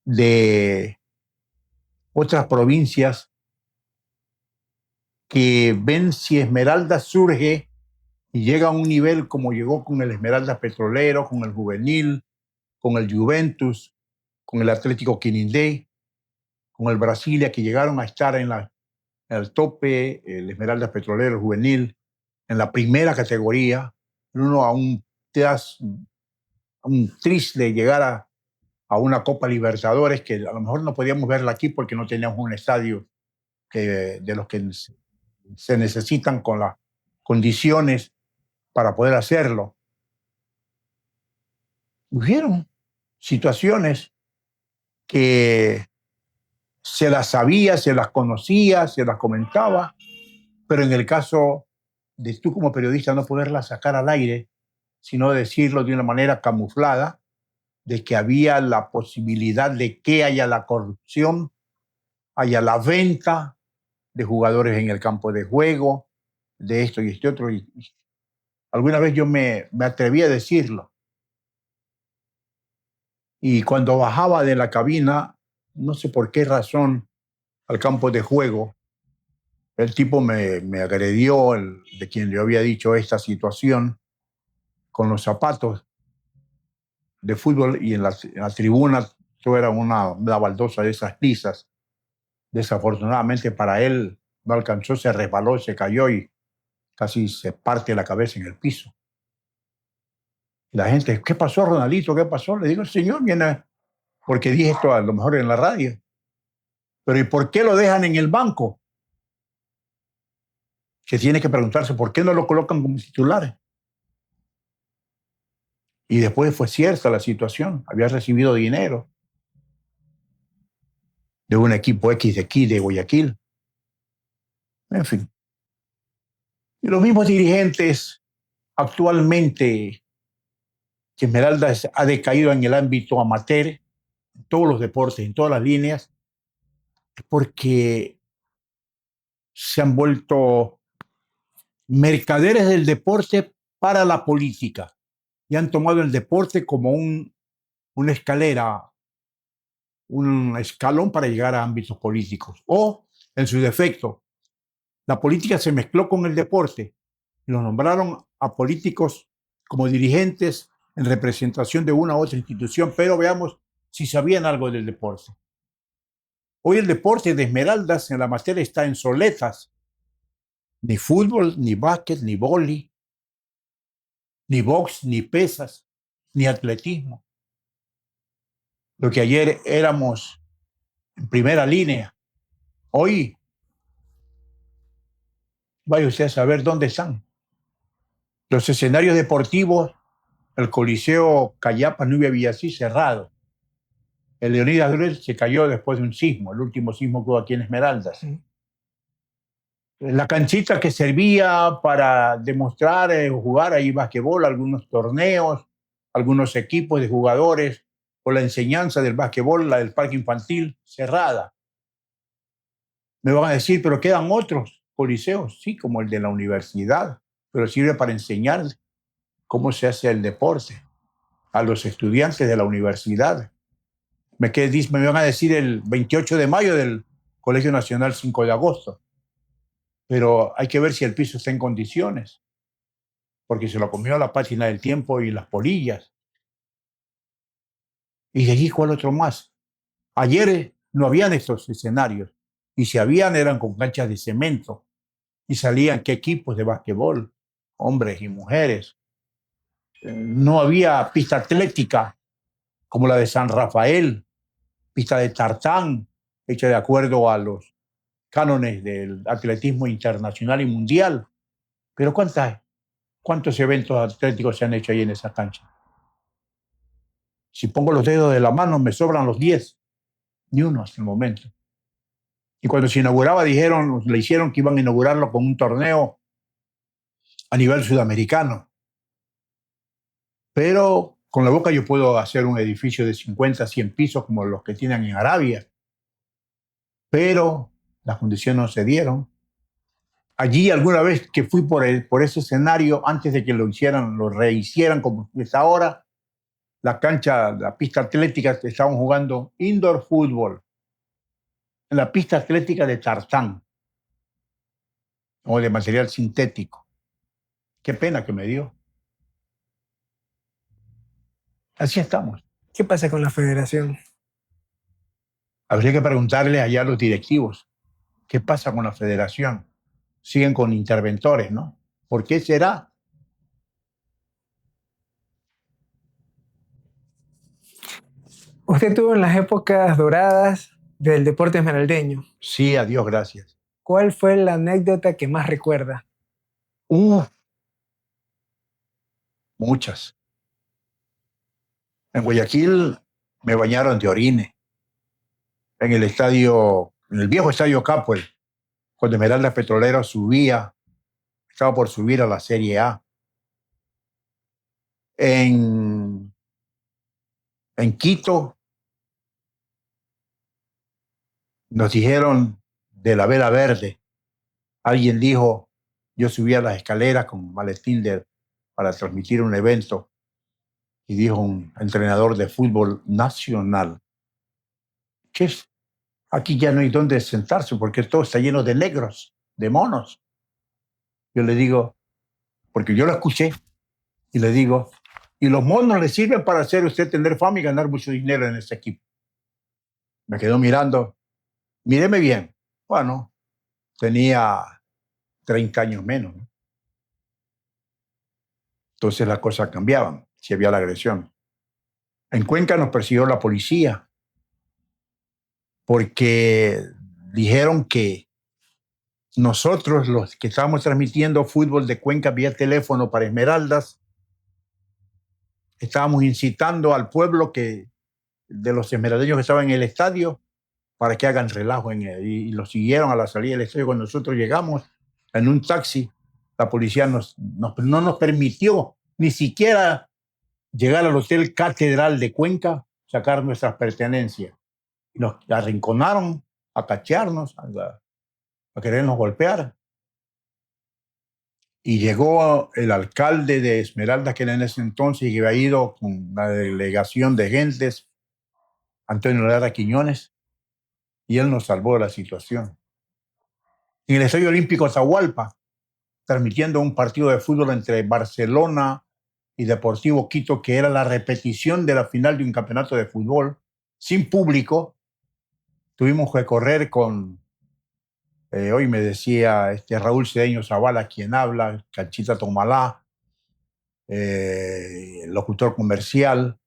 de otras provincias que ven si Esmeraldas surge y llega a un nivel como llegó con el Esmeraldas Petrolero, con el Juvenil, con el Juventus, con el Atlético Quinindé, con el Brasilia, que llegaron a estar en el tope, el Esmeraldas Petrolero, el Juvenil, en la primera categoría. Uno aún te das un triste llegar a una Copa Libertadores, que a lo mejor no podíamos verla aquí porque no teníamos un estadio de los que se necesitan con las condiciones para poder hacerlo. Hubieron situaciones que se las sabía, se las conocía, se las comentaba, pero en el caso de tú como periodista no poderlas sacar al aire, sino decirlo de una manera camuflada, de que había la posibilidad de que haya la corrupción, haya la venta de jugadores en el campo de juego, de esto y este otro. Y alguna vez yo me atreví a decirlo. Y cuando bajaba de la cabina, no sé por qué razón, al campo de juego, el tipo me agredió, de quien le había dicho esta situación, con los zapatos de fútbol, y en la tribuna yo era una baldosa de esas lisas. Desafortunadamente para él no alcanzó, se resbaló, se cayó y casi se parte la cabeza en el piso. Y la gente, ¿qué pasó, Ronaldito? ¿Qué pasó? Le digo, el señor viene, porque dije esto a lo mejor en la radio. Pero ¿y por qué lo dejan en el banco? Que tiene que preguntarse por qué no lo colocan como titular. Y después fue cierta la situación. Había recibido dinero de un equipo X de aquí, de Guayaquil. En fin. Y los mismos dirigentes actualmente, que Esmeraldas ha decaído en el ámbito amateur, en todos los deportes, en todas las líneas, porque se han vuelto mercaderes del deporte para la política y han tomado el deporte como una escalera, un escalón para llegar a ámbitos políticos. O, en su defecto, la política se mezcló con el deporte y los nombraron a políticos como dirigentes en representación de una u otra institución, pero veamos si sabían algo del deporte. Hoy el deporte de Esmeraldas en la materia está en soletas. Ni fútbol, ni básquet, ni vóley, ni box, ni pesas, ni atletismo. Lo que ayer éramos en primera línea, hoy vaya usted a saber dónde están. Los escenarios deportivos, el Coliseo Cayapa Nubia Villasí cerrado. El Leonidas Grel se cayó después de un sismo, el último sismo que hubo aquí en Esmeraldas. Sí. La canchita que servía para demostrar jugar ahí basquetbol, algunos torneos, algunos equipos de jugadores, o la enseñanza del basquetbol, la del parque infantil, cerrada. Me van a decir, pero quedan otros coliseos, sí, como el de la universidad, pero sirve para enseñar cómo se hace el deporte a los estudiantes de la universidad. Me van a decir el 28 de mayo del Colegio Nacional 5 de agosto. Pero hay que ver si el piso está en condiciones, porque se lo comió la página del tiempo y las polillas. Y de allí, ¿cuál otro más? Ayer no habían estos escenarios, y si habían eran con canchas de cemento, y salían qué equipos de basquetbol, hombres y mujeres. No había pista atlética como la de San Rafael, pista de tartán, hecha de acuerdo a los cánones del atletismo internacional y mundial. Pero ¿cuántos eventos atléticos se han hecho ahí en esa cancha? Si pongo los dedos de la mano, me sobran los 10. Ni uno hasta el momento. Y cuando se inauguraba, le hicieron que iban a inaugurarlo con un torneo a nivel sudamericano. Pero con la Boca yo puedo hacer un edificio de 50, 100 pisos como los que tienen en Arabia. Pero las condiciones no se dieron. Allí alguna vez que fui por ese escenario, antes de que lo rehicieran como es ahora, la cancha, la pista atlética, estaban jugando indoor fútbol en la pista atlética de tartán o de material sintético. Qué pena que me dio. Así estamos. ¿Qué pasa con la federación? Habría que preguntarle allá a los directivos, ¿qué pasa con la federación? Siguen con interventores, ¿no? ¿Por qué será? Usted tuvo en las épocas doradas del deporte esmeraldeño. Sí, a Dios gracias. ¿Cuál fue la anécdota que más recuerda? Muchas. En Guayaquil me bañaron de orine. En el viejo estadio Capuel, cuando Esmeralda Petrolera estaba por subir a la Serie A. En, en Quito nos dijeron de la Vela Verde. Alguien dijo, yo subí a las escaleras con un maletín para transmitir un evento y dijo un entrenador de fútbol nacional, que aquí ya no hay dónde sentarse porque todo está lleno de negros, de monos. Yo le digo, porque yo lo escuché, y le digo, y los monos le sirven para hacer usted tener fama y ganar mucho dinero en este equipo. Me quedó mirando, míreme bien. Bueno, tenía 30 años menos, ¿no? Entonces las cosas cambiaban, si había la agresión. En Cuenca nos persiguió la policía porque dijeron que nosotros, los que estábamos transmitiendo fútbol de Cuenca vía teléfono para Esmeraldas, estábamos incitando al pueblo de los esmeraldeños que estaban en el estadio para que hagan relajo y lo siguieron a la salida del estadio. Cuando nosotros llegamos en un taxi, la policía no nos permitió ni siquiera llegar al Hotel Catedral de Cuenca, sacar nuestras pertenencias. Y nos arrinconaron a cachearnos, a querernos golpear. Y llegó el alcalde de Esmeraldas, que era en ese entonces, y que había ido con una delegación de gentes, Antonio Lara Quiñones, y él nos salvó de la situación. En el Estadio Olímpico Atahualpa, transmitiendo un partido de fútbol entre Barcelona y Deportivo Quito, que era la repetición de la final de un campeonato de fútbol, sin público, tuvimos que correr con, hoy me decía Raúl Cedeño Zavala, quien habla, Canchita Tomalá, locutor comercial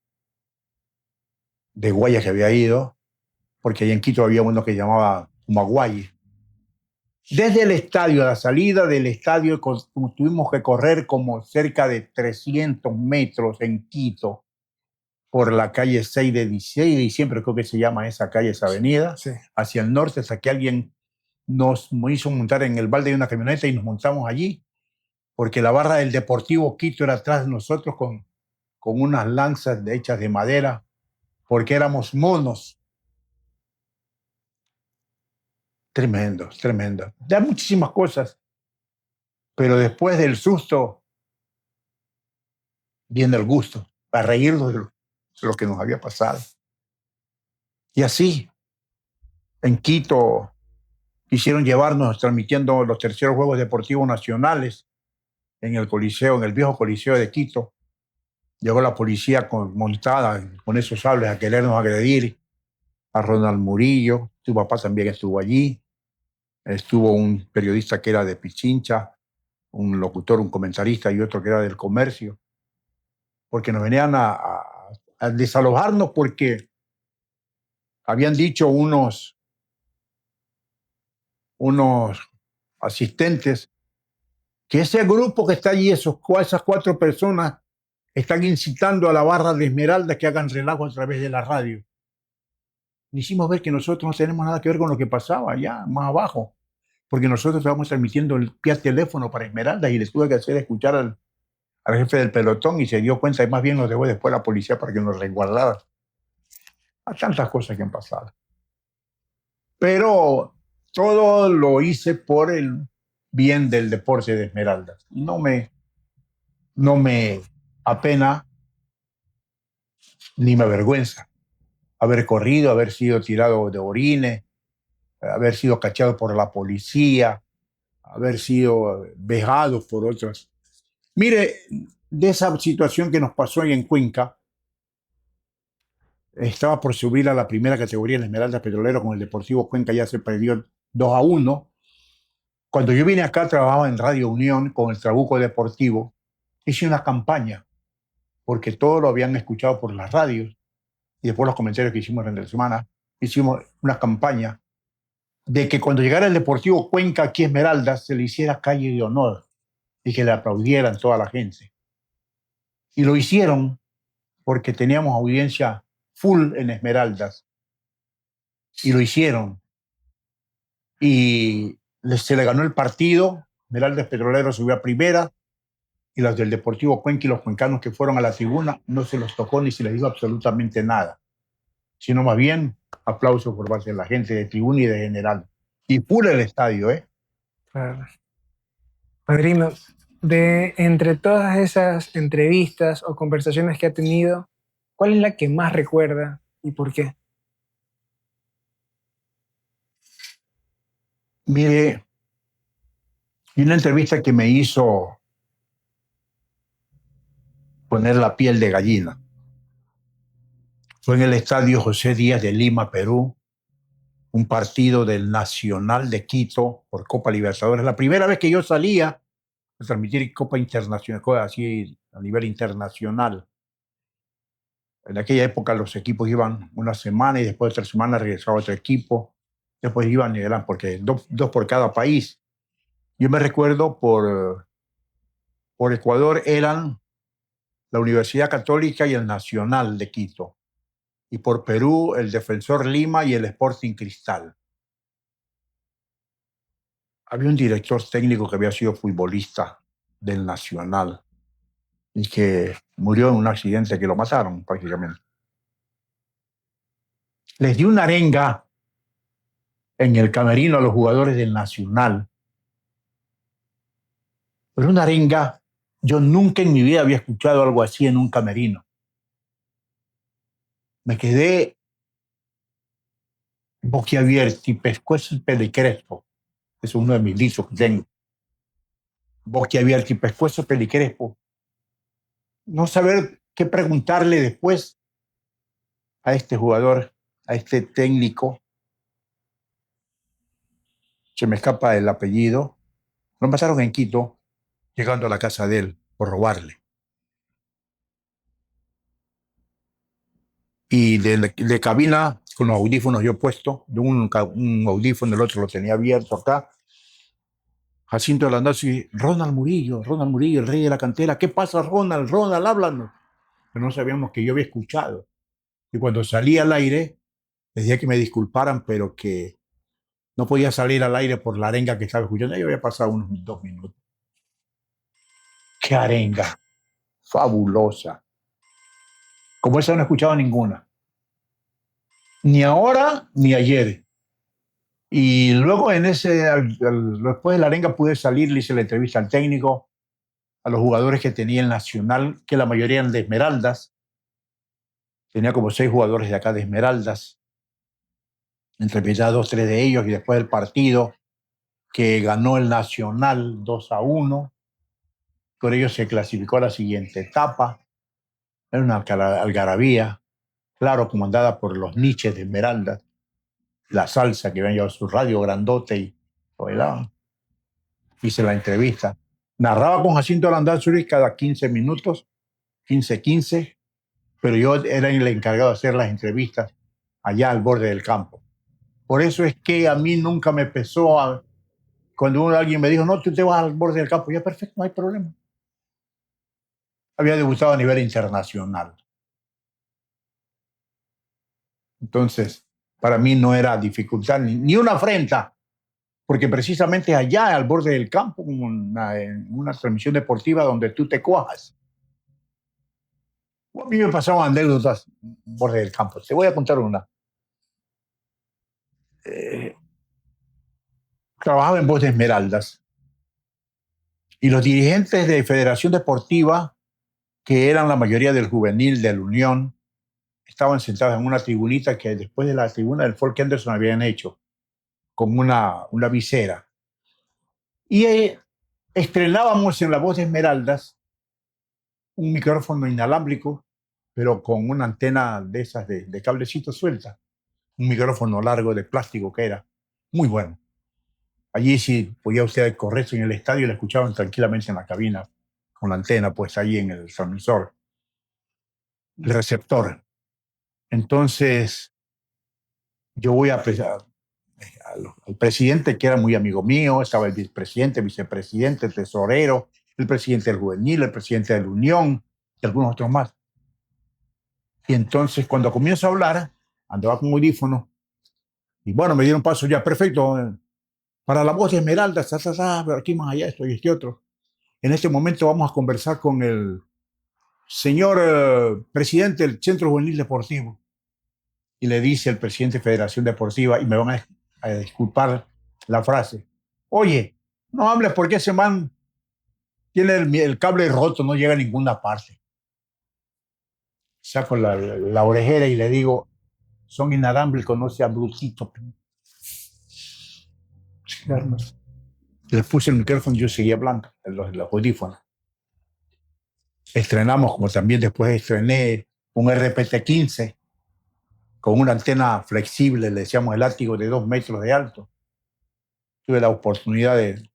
de Guaya que había ido, porque allá en Quito había uno que llamaba Humaguay. Desde el estadio, a la salida del estadio, tuvimos que correr como cerca de 300 metros en Quito por la calle 6 de diciembre, creo que se llama esa calle, esa avenida, Sí. hacia el norte, hasta que alguien nos hizo montar en el balde de una camioneta y nos montamos allí, porque la barra del Deportivo Quito era atrás de nosotros con unas lanzas hechas de madera, porque éramos monos. Tremendo, tremendo. Da muchísimas cosas, pero después del susto viene el gusto, a reírnos de lo que nos había pasado. Y así, en Quito, quisieron llevarnos transmitiendo los terceros Juegos Deportivos Nacionales en el Coliseo, en el viejo Coliseo de Quito. Llegó la policía montada con esos sables a querernos agredir. A Ronald Murillo, su papá también estuvo allí. Estuvo un periodista que era de Pichincha, un locutor, un comentarista y otro que era del comercio, porque nos venían a desalojarnos porque habían dicho unos asistentes que ese grupo que está allí, esas 4 personas, están incitando a la barra de Esmeralda que hagan relajo a través de la radio. Hicimos ver que nosotros no tenemos nada que ver con lo que pasaba allá, más abajo, porque nosotros estábamos transmitiendo el vía teléfono para Esmeralda y les tuve que hacer escuchar al jefe del pelotón y se dio cuenta y más bien nos dejó después la policía para que nos resguardara. A tantas cosas que han pasado. Pero todo lo hice por el bien del deporte de Esmeraldas. No me apena ni me avergüenza haber corrido, haber sido tirado de orines, haber sido cachado por la policía, haber sido vejado por otras. Mire, de esa situación que nos pasó ahí en Cuenca, estaba por subir a la primera categoría en Esmeralda Petrolero con el Deportivo Cuenca, ya se perdió 2-1. Cuando yo vine acá, trabajaba en Radio Unión con el Trabuco Deportivo, hice una campaña, porque todo lo habían escuchado por las radios, y después los comentarios que hicimos en la semana, hicimos una campaña de que cuando llegara el Deportivo Cuenca aquí a Esmeraldas, se le hiciera calle de honor y que le aplaudieran toda la gente. Y lo hicieron porque teníamos audiencia full en Esmeraldas, y lo hicieron. Y se le ganó el partido, Esmeraldas Petrolero subió a primera, y los del Deportivo Cuenca y los cuencanos que fueron a la tribuna no se los tocó ni se les dijo absolutamente nada, sino más bien aplausos por parte de la gente de tribuna y de general. Y pura el estadio, ¿eh? Claro. Padrino, de entre todas esas entrevistas o conversaciones que ha tenido, ¿cuál es la que más recuerda y por qué? Mire, y una entrevista que me hizo poner la piel de gallina fue en el estadio José Díaz de Lima, Perú, un partido del Nacional de Quito por Copa Libertadores. La primera vez que yo salía a transmitir Copa Internacional, así a nivel internacional. En aquella época los equipos iban una semana y después de 3 semanas regresaba otro equipo. Después iban y eran porque dos por cada país. Yo me recuerdo por Ecuador eran la Universidad Católica y el Nacional de Quito. Y por Perú el Defensor Lima y el Sporting Cristal. Había un director técnico que había sido futbolista del Nacional y que murió en un accidente que lo mataron prácticamente. Les dio una arenga en el camerino a los jugadores del Nacional. Pero una arenga, yo nunca en mi vida había escuchado algo así en un camerino. Me quedé boquiabierto y pescuezo y pelicrespo. Es uno de mis dichos que tengo. Boquiabierto y pescuezo pelicrespo. No saber qué preguntarle después a este jugador, a este técnico. Se me escapa el apellido. Lo mataron en Quito, llegando a la casa de él por robarle. Y de cabina, con los audífonos yo puesto, de un audífono, el otro lo tenía abierto acá. Jacinto Landazzo y Ronald Murillo, el rey de la cantera. ¿Qué pasa, Ronald? Ronald, háblanos. Pero no sabíamos que yo había escuchado. Y cuando salí al aire, les dije que me disculparan, pero que no podía salir al aire por la arenga que estaba escuchando. Yo había pasado unos 2 minutos. ¡Qué arenga! Fabulosa. Como esa no he escuchado ninguna. Ni ahora ni ayer. Y luego después de la arenga pude salir, le hice la entrevista al técnico, a los jugadores que tenía el Nacional, que la mayoría eran de Esmeraldas. Tenía como 6 jugadores de acá de Esmeraldas. Entrevisté a 2, 3 de ellos y después del partido que ganó el Nacional 2-1. Con ellos se clasificó a la siguiente etapa. Era una algarabía, claro, comandada por los Niches de Esmeraldas. La salsa que habían llevado su radio grandote y bailaban. Hice la entrevista. Narraba con Jacinto Landazuri cada 15 minutos, 15, pero yo era el encargado de hacer las entrevistas allá al borde del campo. Por eso es que a mí nunca me pesó cuando alguien me dijo, no, tú te vas al borde del campo. Ya, perfecto, no hay problema. había debutado a nivel internacional. Entonces, para mí no era dificultad ni una afrenta, porque precisamente allá, al borde del campo, en una transmisión deportiva donde tú te cuajas. A mí me pasaban anécdotas al borde del campo. Te voy a contar una. Eh, Trabajaba en Voz de Esmeraldas y los dirigentes de Federación Deportiva, que eran la mayoría del juvenil de la Unión, estaban sentados en una tribunita que después de la tribuna del Folk Henderson habían hecho, con una visera. Y estrenábamos en La Voz de Esmeraldas un micrófono inalámbrico, pero con una antena de esas de cablecito suelta. Un micrófono largo de plástico que era muy bueno. Allí sí podía usted correrse en el estadio y la escuchaban tranquilamente en la cabina, con la antena pues ahí en el transmisor, el receptor. Entonces yo voy al presidente, que era muy amigo mío, estaba el vicepresidente, el tesorero, el presidente del juvenil, el presidente de la Unión y algunos otros más. Y entonces cuando comienzo a hablar, andaba con audífono y bueno, me dieron paso ya, perfecto, para La Voz de Esmeralda, pero aquí más allá esto y este otro. En este momento vamos a conversar con el señor presidente del Centro Juvenil Deportivo. Y le dice el presidente de Federación Deportiva, y me van a disculpar la frase, oye, no hables porque ese man tiene el cable roto, no llega a ninguna parte. Saco la orejera y le digo, son inalámbricos, no sea brutito. Le puse el micrófono y yo seguía hablando, los audífonos. Estrenamos, como también después estrené un RPT-15 con una antena flexible, le decíamos el látigo de 2 metros de alto. Tuve la oportunidad de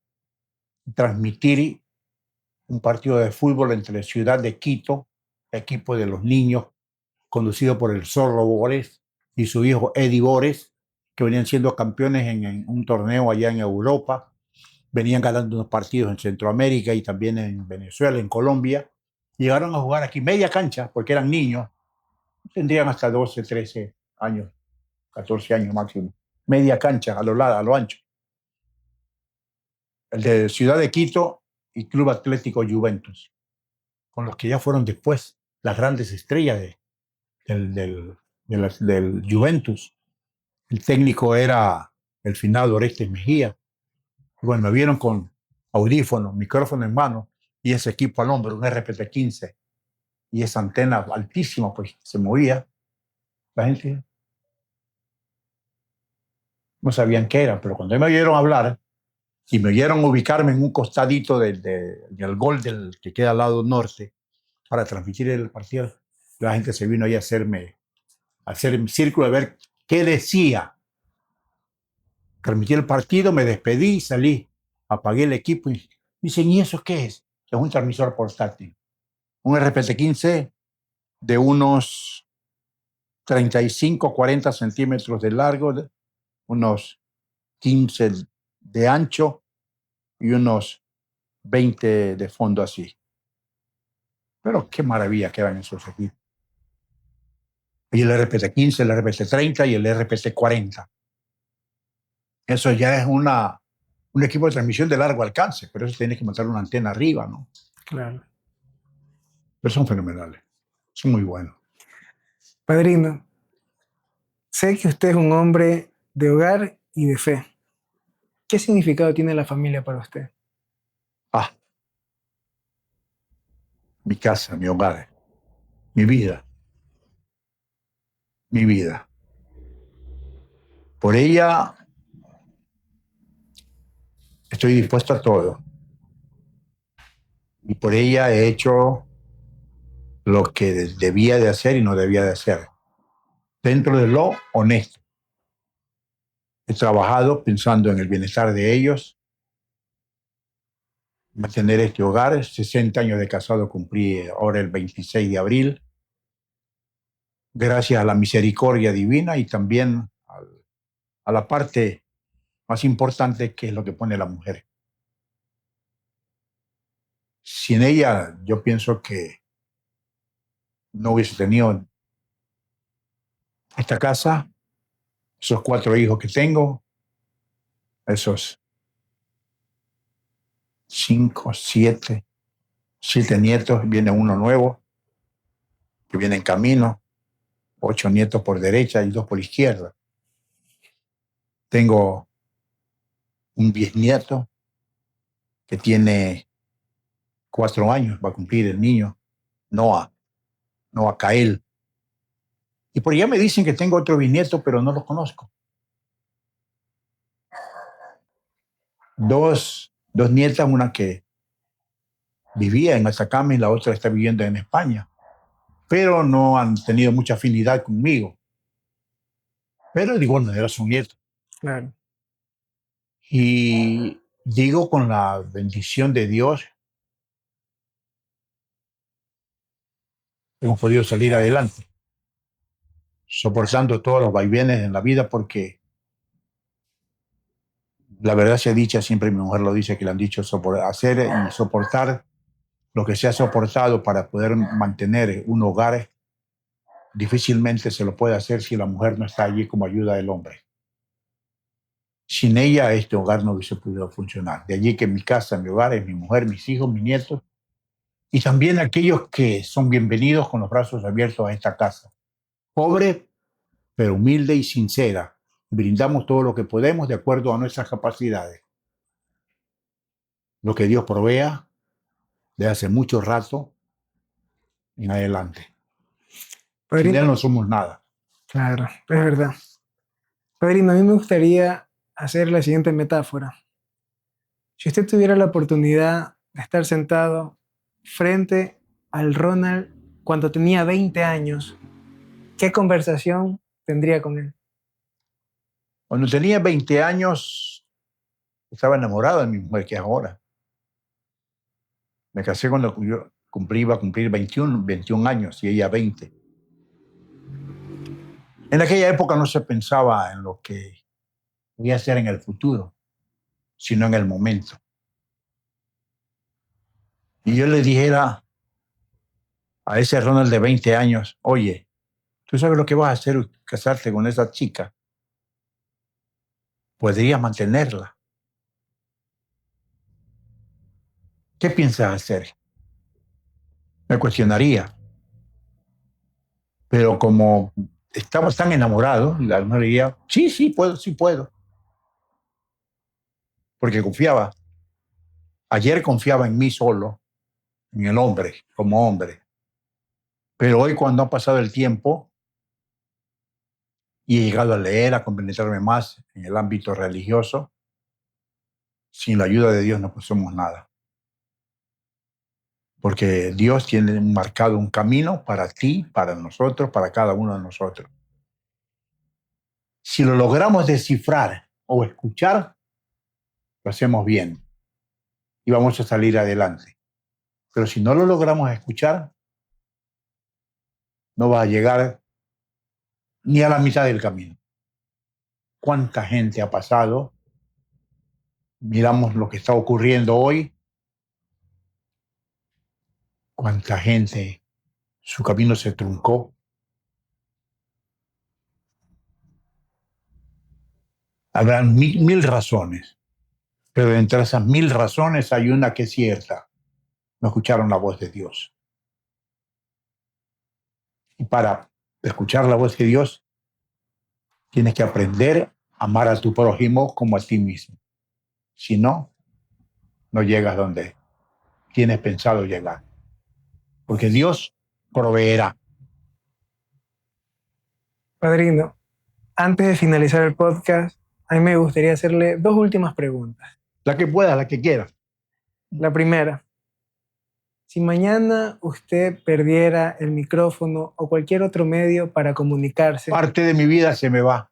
transmitir un partido de fútbol entre Ciudad de Quito, equipo de los niños, conducido por el Zorro Bores y su hijo Eddie Bores, que venían siendo campeones en un torneo allá en Europa. Venían ganando unos partidos en Centroamérica y también en Venezuela, en Colombia. Llegaron a jugar aquí media cancha porque eran niños. Tendrían hasta 12, 13 años, 14 años máximo. Media cancha a lo ancho. El de Ciudad de Quito y Club Atlético Juventus, con los que ya fueron después las grandes estrellas del Juventus. El técnico era el finado Orestes Mejía. Bueno, me vieron con audífonos, micrófono en mano y ese equipo al hombro, un RPT-15 y esa antena altísima, pues se movía. La gente no sabían qué era, pero cuando me oyeron hablar y me oyeron ubicarme en un costadito del gol que queda al lado norte para transmitir el partido, la gente se vino ahí a hacer mi círculo, a ver qué decía. Transmití el partido, me despedí, salí, apagué el equipo y dicen, ¿y eso qué es? Es un transmisor portátil. Un RPT-15 de unos 35, 40 centímetros de largo, unos 15 de ancho y unos 20 de fondo así. Pero qué maravilla que eran esos equipos. Y el RPT-15, el RPT-30 y el RPT-40. Eso ya es un equipo de transmisión de largo alcance, pero eso tiene que montar una antena arriba, ¿no? Claro. Pero son fenomenales, son muy buenos. Padrino, sé que usted es un hombre de hogar y de fe. ¿Qué significado tiene la familia para usted? Ah, mi casa, mi hogar, mi vida, mi vida. Por ella estoy dispuesto a todo. Y por ella he hecho lo que debía de hacer y no debía de hacer, dentro de lo honesto. He trabajado pensando en el bienestar de ellos, mantener este hogar. 60 años de casado cumplí ahora el 26 de abril, gracias a la misericordia divina y también a la parte más importante, que es lo que pone la mujer. Sin ella, yo pienso que no hubiese tenido esta casa, esos 4 hijos que tengo, esos 5, 7 nietos, viene uno nuevo que viene en camino, 8 nietos por derecha y 2 por izquierda. Tengo un bisnieto que tiene 4 años, va a cumplir el niño, Noah Cael. Y por allá me dicen que tengo otro bisnieto, pero no los conozco. Dos nietas, una que vivía en Atacama y la otra está viviendo en España, pero no han tenido mucha afinidad conmigo. Pero de igual manera son nietos. Claro. Y digo, con la bendición de Dios, hemos podido salir adelante, soportando todos los vaivenes en la vida, porque la verdad sea dicha, siempre mi mujer lo dice, que le han dicho hacer y soportar lo que se ha soportado para poder mantener un hogar, difícilmente se lo puede hacer si la mujer no está allí como ayuda del hombre. Sin ella, este hogar no hubiese podido funcionar. De allí que mi casa, mi hogar, es mi mujer, mis hijos, mis nietos, y también aquellos que son bienvenidos con los brazos abiertos a esta casa. Pobre, pero humilde y sincera. Brindamos todo lo que podemos de acuerdo a nuestras capacidades. Lo que Dios provea de hace mucho rato en adelante. Sin Él no somos nada. Claro, es verdad. Padrino, a mí me gustaría hacer la siguiente metáfora. Si usted tuviera la oportunidad de estar sentado frente al Ronald cuando tenía 20 años, ¿qué conversación tendría con él? Cuando tenía 20 años, estaba enamorado de mi mujer, que es ahora. Me casé cuando yo iba a cumplir 21 años y ella 20. En aquella época no se pensaba en lo que voy a hacer en el futuro, sino en el momento. Y yo le dijera a ese Ronald de 20 años, oye, ¿tú sabes lo que vas a hacer casarte con esa chica? Podrías mantenerla. ¿Qué piensas hacer? Me cuestionaría. Pero como estamos tan enamorados, la mujer diría, sí puedo. Porque confiaba. Ayer confiaba en mí solo, en el hombre, como hombre. Pero hoy, cuando ha pasado el tiempo y he llegado a leer, a compenetrarme más en el ámbito religioso, sin la ayuda de Dios no somos nada. Porque Dios tiene marcado un camino para ti, para nosotros, para cada uno de nosotros. Si lo logramos descifrar o escuchar, lo hacemos bien y vamos a salir adelante. Pero si no lo logramos escuchar, no va a llegar ni a la mitad del camino. ¿Cuánta gente ha pasado? Miramos lo que está ocurriendo hoy. ¿Cuánta gente su camino se truncó? Habrán mil razones, pero entre esas 1000 razones hay una que es cierta. No escucharon la voz de Dios. Y para escuchar la voz de Dios, tienes que aprender a amar a tu prójimo como a ti mismo. Si no, no llegas donde tienes pensado llegar. Porque Dios proveerá. Padrino, antes de finalizar el podcast, a mí me gustaría hacerle 2 últimas preguntas. La que puedas, la que quieras. La primera, si mañana usted perdiera el micrófono o cualquier otro medio para comunicarse, Parte de mi vida se me va.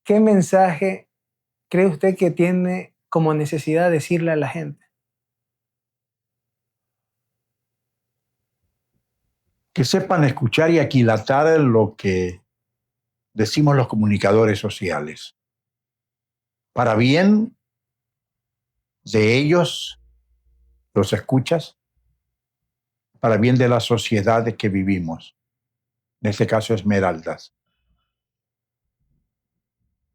¿qué mensaje cree usted que tiene como necesidad decirle a la gente? Que sepan escuchar y aquilatar lo que decimos los comunicadores sociales. Para bien de ellos, los escuchas, para bien de la sociedad en que vivimos, en este caso Esmeraldas.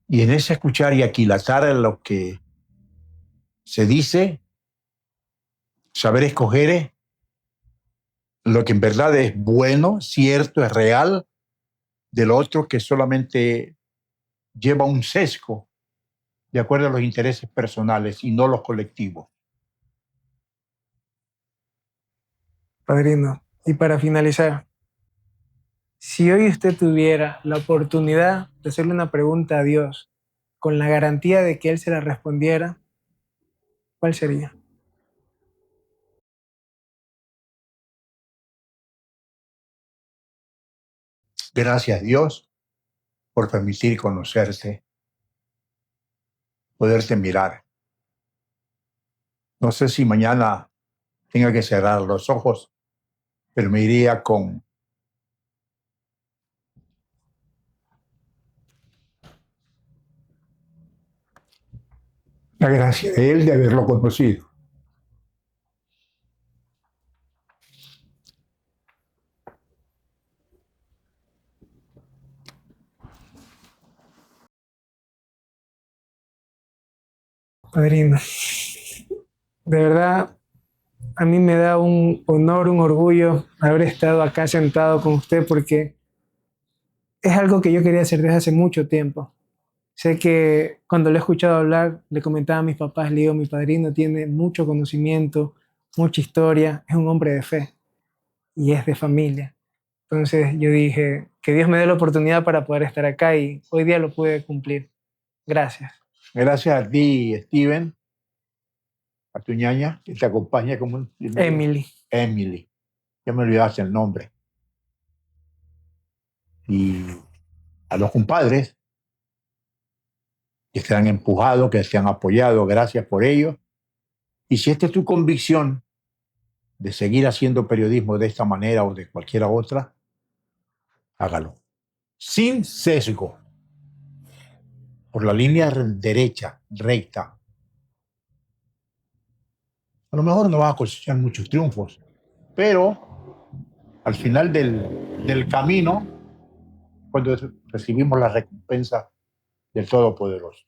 Y en ese escuchar y aquilatar lo que se dice, saber escoger lo que en verdad es bueno, cierto, es real, de lo otro que solamente lleva un sesgo de acuerdo a los intereses personales y no los colectivos. Padrino, y para finalizar, si hoy usted tuviera la oportunidad de hacerle una pregunta a Dios con la garantía de que Él se la respondiera, ¿cuál sería? Gracias Dios por permitir conocerte, poderte mirar. No sé si mañana tenga que cerrar los ojos, pero me iría con la gracia de Él de haberlo conocido. Padrino, de verdad, a mí me da un honor, un orgullo haber estado acá sentado con usted porque es algo que yo quería hacer desde hace mucho tiempo. Sé que cuando lo he escuchado hablar, le comentaba a mis papás, le digo, mi padrino tiene mucho conocimiento, mucha historia, es un hombre de fe y es de familia. Entonces yo dije, que Dios me dé la oportunidad para poder estar acá y hoy día lo pude cumplir. Gracias. Gracias a ti, Steven, a tu ñaña, que te acompaña como un... Emily. Emily. Ya me olvidaste el nombre. Y a los compadres que te han empujado, que te han apoyado, gracias por ello. Y si esta es tu convicción de seguir haciendo periodismo de esta manera o de cualquier otra, hágalo. Sin sesgo, por la línea derecha, recta. A lo mejor no vas a cosechar muchos triunfos, pero al final del camino, cuando recibimos la recompensa del Todopoderoso.